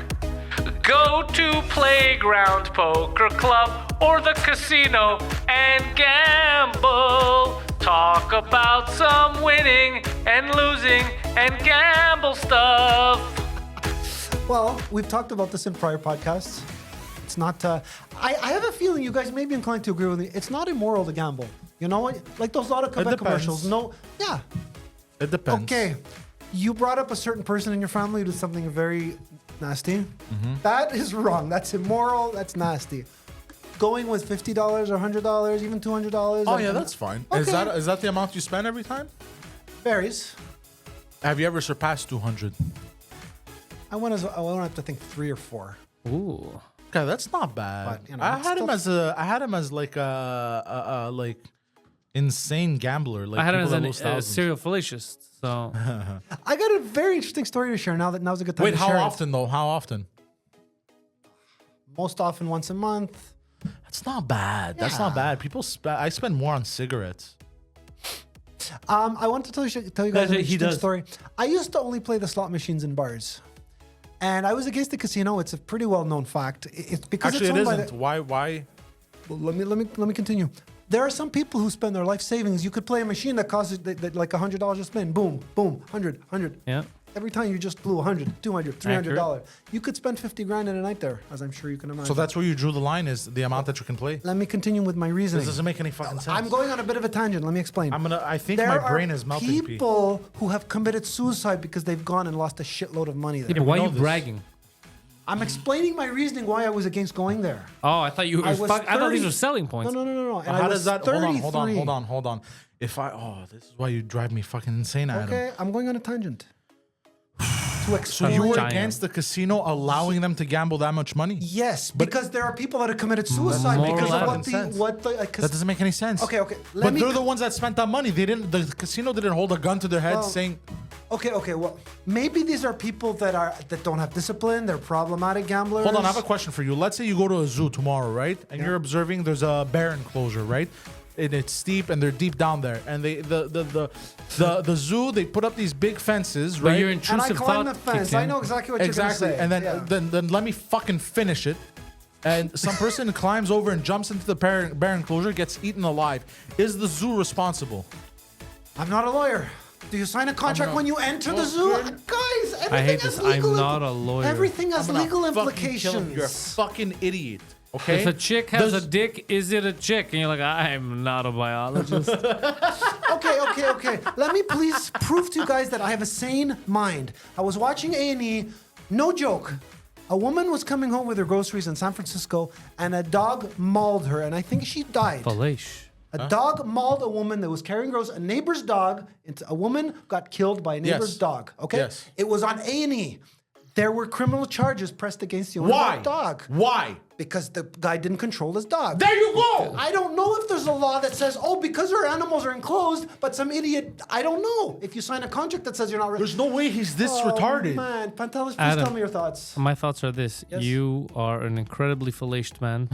go to playground, poker club, or the casino and gamble. Talk about some winning and losing and gamble stuff. Well, we've talked about this in prior podcasts. It's not. I have a feeling you guys may be inclined to agree with me. It's not immoral to gamble. You know what? Like those auto Quebec depends. commercials. No. Yeah. It depends. Okay. You brought up a certain person in your family who did something very nasty. That is wrong. That's immoral. That's nasty. Going with $50 or $100, even $200. Oh yeah, that's fine. Is Okay. that the amount you spend every time? varies. Have you ever surpassed 200? I went up to think 3 or 4. Ooh. Okay, that's not bad. But, you know, I it's had him as like a like insane gambler. Like I had him people as that lose a thousands. serial fallacious. So I got a very interesting story to share. Now's a good time Wait, to how share often though? How often? it. Most often once a month. That's not bad. That's not Yeah. bad. I spend more on cigarettes. I want to tell you guys an He interesting does. story. I used to only play the slot machines in bars. And I was against the casino. It's a pretty well-known fact. It's because Actually, it's it owned by isn't. Why? Well, let me continue. There are some people who spend their life savings. You could play a machine that costs that like $100 to spin. Boom, boom, 100. yeah. Every time you just blew 100, 200, $300. You could spend 50 grand in a night there, as I'm sure you can imagine. So that's where you drew the line, is the amount that you can play. Let me continue with my reasoning. This doesn't make any fucking sense. I'm going on a bit of a tangent. Let me explain. I think There my brain are is melting. P. people who have committed suicide because they've gone and lost a shitload of money there. Yeah, but why are know you this. bragging? I'm explaining my reasoning why I was against going there. Oh, I thought you were. I was I thought these 30 were selling points. No. And I How was does that? 33. Hold on. This is why you drive me fucking insane, Adam. Okay, I'm going on a tangent. To So explain. you were Giant. against the casino allowing them to gamble that much money? Yes, because there are people that have committed suicide Moral because of sense. what the That doesn't make any sense. Okay. But they're the ones that spent that money. They didn't. The casino didn't hold a gun to their head Well, saying, Okay. Well, maybe these are people that don't have discipline. They're problematic gamblers. "Hold on, I have a question for you. Let's say you go to a zoo tomorrow, right? And you're observing there's a bear enclosure, right? and it's steep and they're deep down there. And the zoo, they put up these big fences, right? But your And I intrusive climb the thought fence. kicked I in. know exactly what Exactly. you're going to say. And then let me fucking finish it. And some person climbs over and jumps into the bear enclosure, gets eaten alive. Is the zoo responsible? I'm not a lawyer. Do you sign a contract when you enter the zoo? Guys, everything I hate has this. I'm legal not a lawyer. Everything has I'm gonna legal fucking kill him. implications. You're a fucking idiot. Okay. If a chick has There's- a dick, is it a chick? And you're like, I'm not a biologist. Okay. Let me please prove to you guys that I have a sane mind. I was watching A&E, no joke. A woman was coming home with her groceries in San Francisco, and a dog mauled her, and I think she died. Felish. A dog mauled a woman that was carrying groceries. A neighbor's dog. A woman got killed by a neighbor's Yes. dog. Okay. Yes. It was on A&E. There were criminal charges pressed against the owner of Why? that dog. Why? Because the guy didn't control his dog. There you go. I don't know if there's a law that says, oh, because our animals are enclosed, but some idiot, I don't know. If you sign a contract that says you're not... There's no way he's this Oh, retarded. man. Pantelis, please Adam. tell me your thoughts. My thoughts are this: Yes. you are an incredibly fellaced man.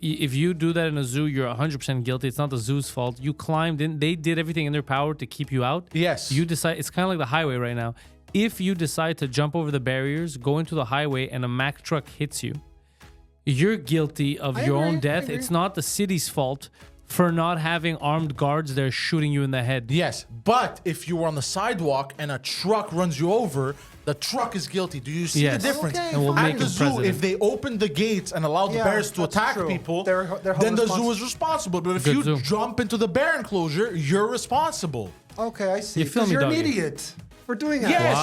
If you do that in a zoo, you're 100% guilty. It's not the zoo's fault. You climbed in; they did everything in their power to keep you out. Yes. You decide. It's kind of like the highway right now. If you decide to jump over the barriers, go into the highway, and a Mack truck hits you, you're guilty of I your agree, own I death. agree. It's not the city's fault for not having armed guards there shooting you in the head. Yes, but if you were on the sidewalk and a truck runs you over, the truck is guilty. Do you see Yes. the difference? Okay, And we'll At make the him zoo, president. if they open the gates and allow the Yeah, bears to that's attack true. people, They're then the held zoo is responsible. But if Good you zoo. jump into the bear enclosure, you're responsible. Okay, I see. You feel Because me, you're an doggy? idiot for doing that. Yes.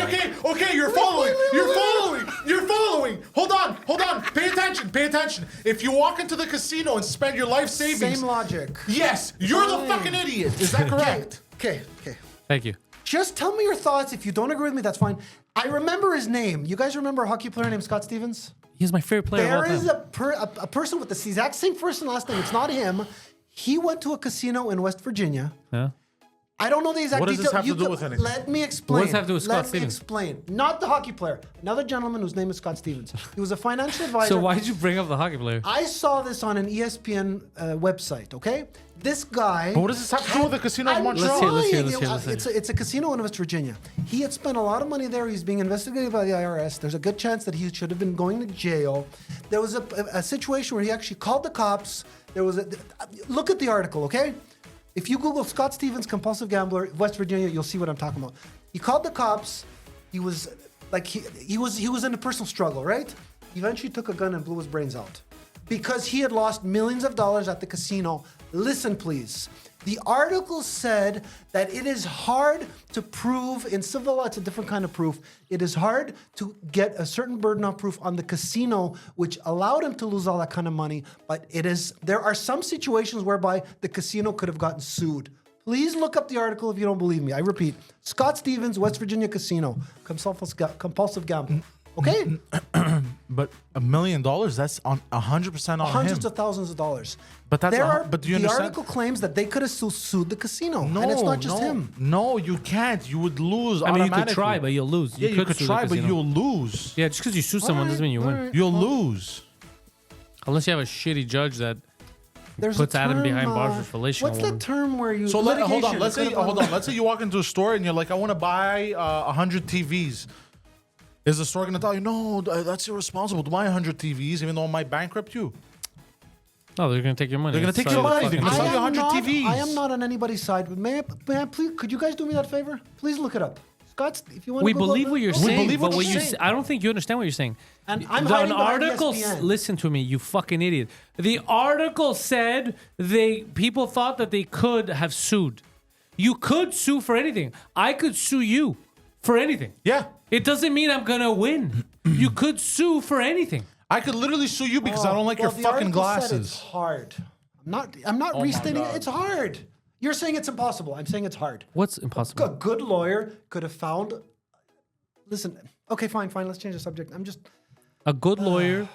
Okay. Okay. You're following. You're following. Hold on. Pay attention. If you walk into the casino and spend your life savings, Same logic. yes, you're the Fine. fucking idiot. Is that correct? Okay. Thank you. Just tell me your thoughts. If you don't agree with me, that's fine. I remember his name. You guys remember a hockey player named Scott Stevens? He's my favorite player There of all is time. a person with the exact same first and last name. It's not him. He went to a casino in West Virginia. Yeah. I don't know the exact What does detail. this have to You do could- with anything? Let me explain. What does it have to do with Scott Let me Stevens? explain. Not the hockey player. Another gentleman whose name is Scott Stevens. He was a financial advisor. So why did you bring up the hockey player? I saw this on an ESPN website, okay? This guy... But what does this have to do with the casino in I'm Montreal? Let's hear, trying. let's hear. It's a casino in West Virginia. He had spent a lot of money there. He's being investigated by the IRS. There's a good chance that he should have been going to jail. There was a situation where he actually called the cops. There was a... Look at the article, okay? If you Google Scott Stevens, compulsive gambler, West Virginia, you'll see what I'm talking about. He called the cops. He was like he was in a personal struggle, right? Eventually took a gun and blew his brains out because he had lost millions of dollars at the casino. Listen, please. The article said that it is hard to prove in civil law. It's a different kind of proof. It is hard to get a certain burden of proof on the casino, which allowed him to lose all that kind of money. But there are some situations whereby the casino could have gotten sued. Please look up the article if you don't believe me. I repeat, Scott Stevens, West Virginia casino, compulsive gambling. Okay? But $1 million, that's on 100% on Hundreds him. of thousands of dollars. But that's but do you the understand? article claims that they could have still sued the casino. No, and it's not just him. No, you can't. You would lose I mean, you could automatically. try, but you'll lose. Yeah, you could sue the try, but casino. you'll lose. Yeah, just because you sue someone doesn't mean you win. You'll lose. Unless you have a shitty judge that There's puts a Adam term, behind bars for fellation. What's that term where you... So hold on. litigation, Let's say it could have Let's say you walk into a store and you're like, I want to buy 100 TVs. Is the store going to tell you, no, that's irresponsible to buy 100 TVs, even though I might bankrupt you? No, they're going to take your money. They're gonna That's take your how money. fucking They're gonna shit. sell you 100 TVs. I am not on anybody's side, but may I please, could you guys do me that favor? Please look it up. Scott, if you want We to believe what you're saying, believe what but you're saying. I don't think you understand what you're saying. And I'm The- hiding an behind article. ESPN. Listen to me, you fucking idiot. The article said people thought that they could have sued. You could sue for anything. I could sue you for anything. Yeah. It doesn't mean I'm gonna win. You could sue for anything. I could literally sue you because I don't like your the fucking article said glasses. It's hard. I'm not restating it. It's hard. You're saying it's impossible. I'm saying it's hard. What's impossible? A good lawyer could have found. Listen. Okay, fine. Let's change the subject. I'm just A good lawyer,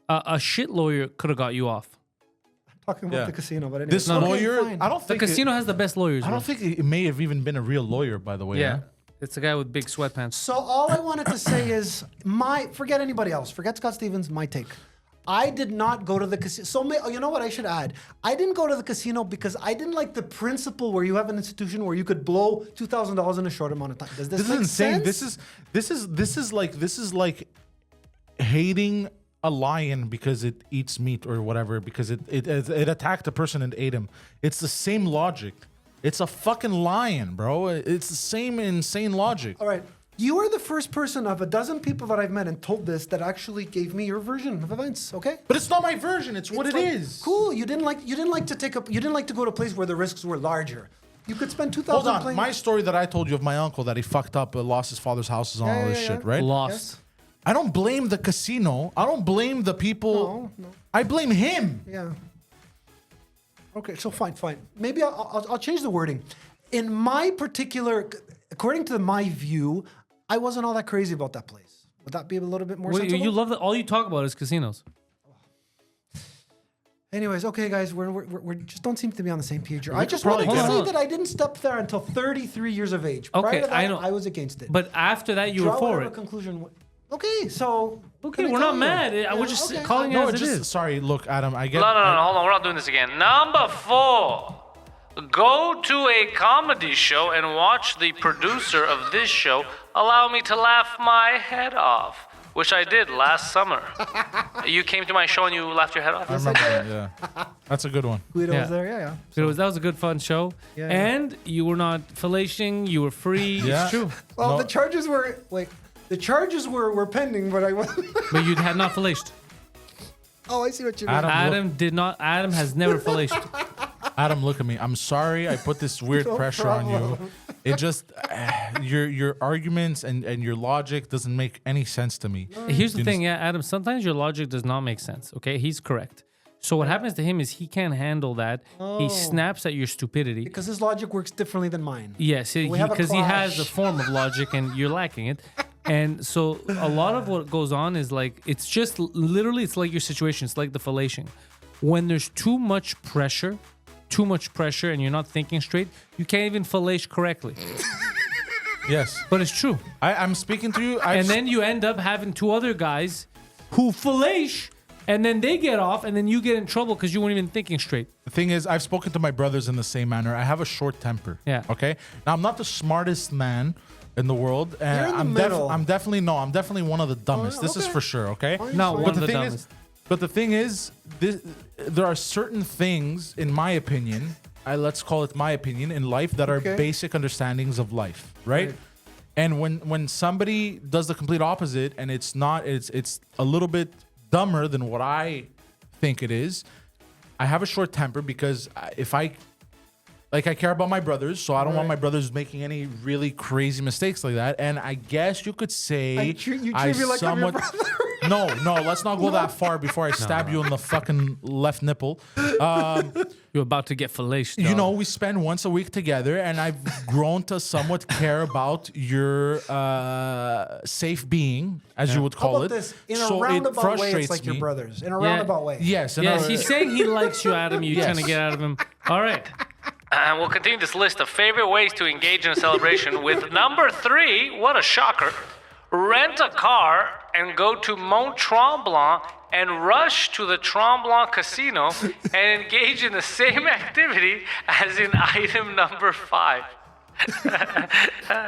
a shit lawyer could have got you off. talking about Yeah. the casino, but anyway. This Okay, lawyer, fine. I don't The think casino has the best lawyers. I don't think it may have even been a real lawyer, by the way. Yeah, huh? it's a guy with big sweatpants. So all I wanted to say is forget anybody else. Forget Scott Stevens. My take. I did not go to the casino. So you know what I should add? I didn't go to the casino because I didn't like the principle where you have an institution where you could blow $2,000 in a short amount of time. Does this This make is insane. sense? This is like hating a lion because it eats meat or whatever, because it attacked a person and ate him. It's the same logic. It's a fucking lion, bro. It's the same insane logic. All right. You are the first person of a dozen people that I've met and told this that actually gave me your version of events. Okay. But it's not my version. It's what it is. Cool. You didn't like to go to a place where the risks were larger. You could spend $2,000 Hold on. playing. My story that I told you of my uncle that he fucked up, lost his father's houses and all this shit, right? Lost. I don't blame the casino. I don't blame the people. No. I blame him. Yeah. Okay, so fine. Maybe I'll change the wording. In my particular, according to my view, I wasn't all that crazy about that place. Would that be a little bit more Wait, sensible? you love that. All you talk about is casinos. Anyways, okay, guys, we just don't seem to be on the same page here. I just probably wanted to get say it. that I didn't step there until 33 years of age. Okay, Prior to that, I know. I was against it. But after that, you were Draw for whatever it. conclusion. Okay, so. Okay, can I we're tell not you? mad. Yeah, We're just okay. calling it No, as it just is. sorry. Look, Adam, I get. No, hold on. We're not doing this again. Number 4. Go to a comedy show and watch the producer of this show allow me to laugh my head off, which I did last summer. You came to my show and you laughed your head off? I remember that, yeah. That's a good one. Guido Yeah. was there, yeah. That was a good fun show. Yeah. And you were not fellating. You were free. Yeah. It's true. Well, No. the charges were pending, but I wasn't. But you had not fellated. Oh, I see what you mean. Adam has never fellated. Adam, look at me. I'm sorry I put this weird No pressure on you. problem. It just your arguments and your logic doesn't make any sense to me. Here's the thing, Adam. Sometimes your logic does not make sense. Okay, he's correct. So what happens to him is he can't handle that. He snaps at your stupidity. Because his logic works differently than mine. Yes, We have a because he has a clash. form of logic and you're lacking it. And so a lot of what goes on is like, it's just literally, it's like your situation. It's like the fellation. When there's too much pressure and you're not thinking straight, you can't even fellate correctly. Yes, But it's true. I'm speaking to you. And then you end up having two other guys who fellate and then they get off and then you get in trouble because you weren't even thinking straight. the thing is, I've spoken to my brothers in the same manner. I have a short temper. Yeah. Okay. Now I'm not the smartest man in the world, and You're in the middle. I'm definitely one of the dumbest. This is okay. for sure. Okay. No, Fine. one of the dumbest. But the thing is, there are certain things, in my opinion, let's call it my opinion, in life that are Okay. basic understandings of life, right? And when somebody does the complete opposite, and it's a little bit dumber than what I think it is, I have a short temper because if I care about my brothers, so I don't want my brothers making any really crazy mistakes like that. And I guess you could say You treat me like I'm your brother. No, let's not go that far before I stab you in the fucking left nipple. You're about to get fellated. You know, we spend once a week together, and I've grown to somewhat care about your safe being, as you would How call about it. this? In So a it roundabout way, frustrates it's like your me. brothers. In a Yeah. roundabout way. Yes, Yes, he's saying he likes you, Adam. You're trying to get out of him. All right. And we'll continue this list of favorite ways to engage in a celebration with number 3, what a shocker, rent a car and go to Mont Tremblant and rush to the Tremblant Casino and engage in the same activity as in item number 5.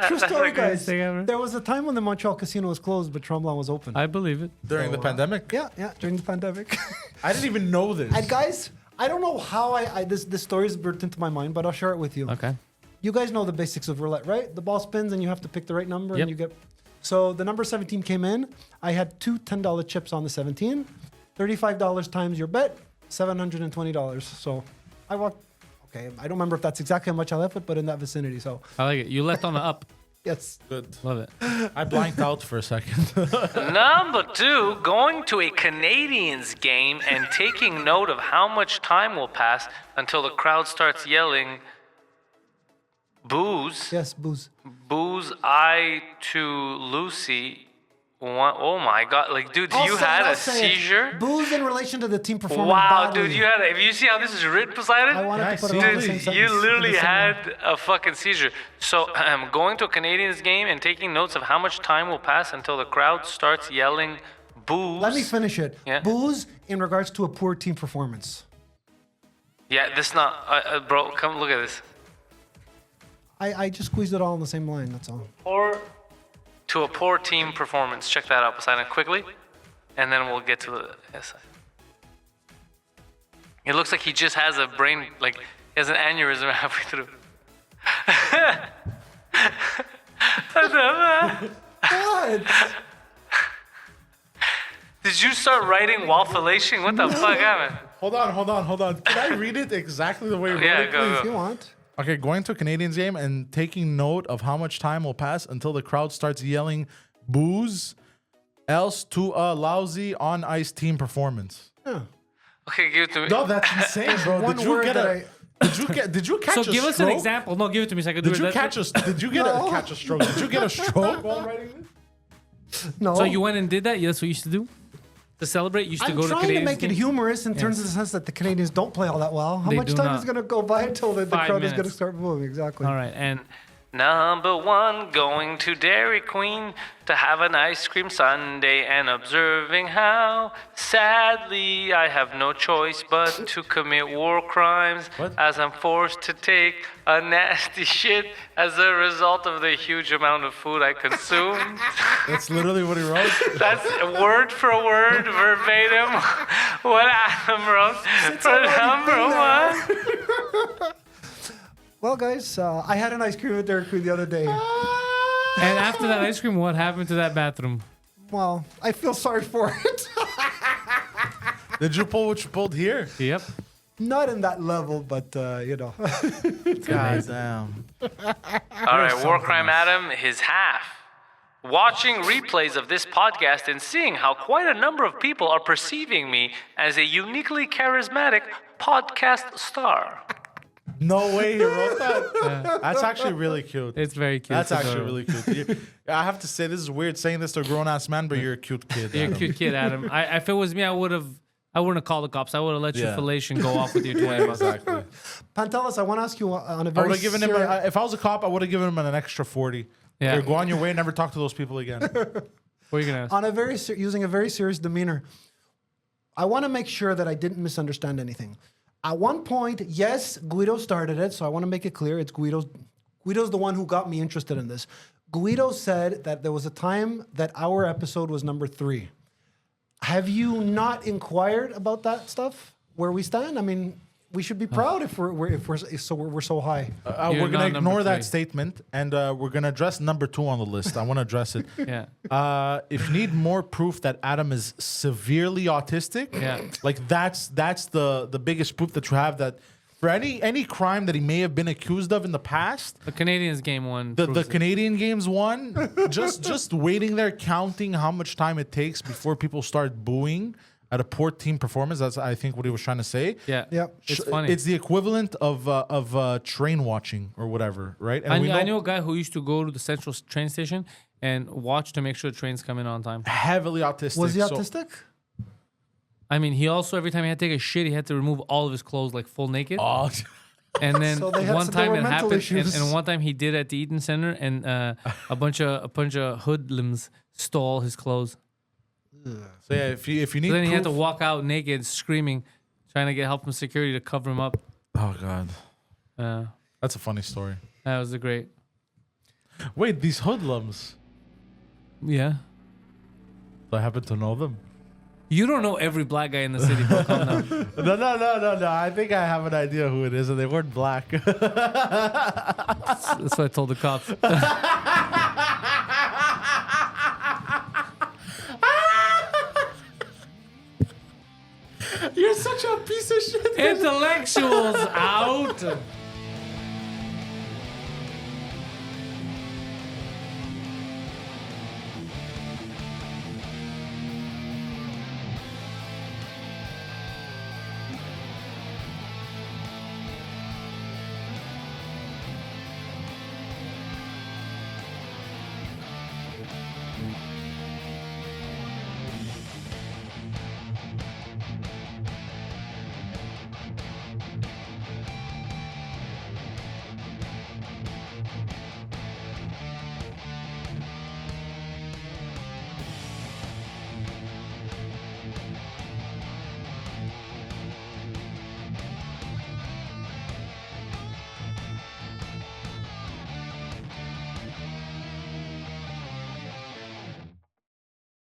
True story, greatest guys. thing ever. There was a time when the Montreal casino was closed, but Tremblant was open. I believe it. During the pandemic. Yeah, during the pandemic. I didn't even know this. And guys, I don't know how this story is burnt into my mind, but I'll share it with you. Okay. You guys know the basics of roulette, right? The ball spins and you have to pick the right number Yep. and you get. So the number 17 came in. I had two $10 chips on the 17. $35 times your bet, $720. So I walked. Okay, I don't remember if that's exactly how much I left with, but in that vicinity. So I like it. You left on the up. yes. Good. Love it. I blanked out for a second. Number 2, going to a Canadiens game and taking note of how much time will pass until the crowd starts yelling, booze. Yes, booze. Booze, I to Lucy. Oh my God! Like, dude, you had a seizure. Booze in relation to the team performance. Wow, badly. dude, you had. If you see how this is written, Poseidon, I wanted Yeah, to put I it see. all in the same Dude, sentence. you in the literally same had way. a fucking seizure. So, going to a Canadiens game and taking notes of how much time will pass until the crowd starts yelling booze. Let me finish it. Yeah. Booze in regards to a poor team performance. Yeah, this not, bro. Come look at this. I just squeezed it all in the same line. That's all. To a poor team performance. Check that out, Poseidon, quickly, and then we'll get to the SI. It looks like he just has a brain, like he has an aneurysm halfway through. What? Did you start writing while fellation? What the fuck happened? Hold on. Can I read it exactly the way you wrote Yeah, it? go. If you want. Okay, going to a Canadians game and taking note of how much time will pass until the crowd starts yelling booze, else to a lousy on-ice team performance. Yeah. Okay, give it to me. No, that's insane, bro. One Did you word get that a? Did you catch So a give us an stroke? example. No, give it to me so I can do Did it. you catch a? Did you get No. a catch a stroke? Did you get a stroke while writing this? No. So you went and did that? Yeah, that's what you used to do? To celebrate, you used to I'm go to trying to Canadians make it games? humorous in terms of the sense that the Canadians don't play all that well. How They much do time not. is going to go by until the 5 crowd is going to minutes. start moving? Exactly. All right, and Number 1, going to Dairy Queen to have an ice cream sundae and observing how sadly I have no choice but to commit war crimes as I'm forced to take a nasty shit as a result of the huge amount of food I consumed. That's literally what he wrote. That's word for word, verbatim, what Adam wrote for number 1. Well, guys, I had an ice cream at Dairy Queen the other day. and after that ice cream, what happened to that bathroom? Well, I feel sorry for it. Did you pull what you pulled here? Yep. Not in that level, but, you know. God damn. All right, War Crime Adam, his half. Watching replays of this podcast and seeing how quite a number of people are perceiving me as a uniquely charismatic podcast star. No way he wrote that. That's actually really cute. It's very cute. That's It's actually adorable. really cute. I have to say, this is weird saying this to a grown ass man, but you're a cute kid. You're a Adam. cute kid, Adam. If it was me, I wouldn't have called the cops. I would have let your Yeah. fellation go off with your 20 bucks. Exactly. Pantelis, I want to ask you on a I very would have given him. serious- If I was a cop, I would have given him an extra 40. Yeah. Here, go on your way and never talk to those people again. What are you gonna ask? on a very using a very serious demeanor. I want to make sure that I didn't misunderstand anything. At one point, yes, Guido started it, so I want to make it clear it's Guido's the one who got me interested in this. Guido said that there was a time that our episode was number 3. Have you not inquired about that stuff? Where we stand? I mean, we should be proud if we're so high. You're We're not gonna number ignore 3. that statement, and we're gonna address number 2 on the list. I want to address it. Yeah. If you need more proof that Adam is severely autistic, Yeah. like that's the biggest proof that you have that for any crime that he may have been accused of in the past. The Canadians game one. The proves it. Canadian games won. just waiting there, counting how much time it takes before people start booing at a poor team performance. That's I think what he was trying to say. Yeah. Yep. It's funny. It's the equivalent of train watching or whatever, right? And I knew a guy who used to go to the central train station and watch to make sure the trains come in on time. heavily autistic. Was he so- autistic? I mean, he also, every time he had to take a shit, he had to remove all of his clothes, like full naked. Oh, And then So they had one some- time there it were mental happened, and issues. one time he did at the Eaton Center, and a bunch of hoodlums stole his clothes. so yeah, if you need So then he had to proof- walk out naked, screaming, trying to get help from security to cover him up. Oh god, Uh, that's a funny story. that was a great. Wait, these hoodlums. Yeah. Do I happen to know them? You don't know every black guy in the city, bro. Calm down. No. I think I have an idea who it is, and they weren't black. That's what I told the cops. You're such a piece of shit. Intellectuals out.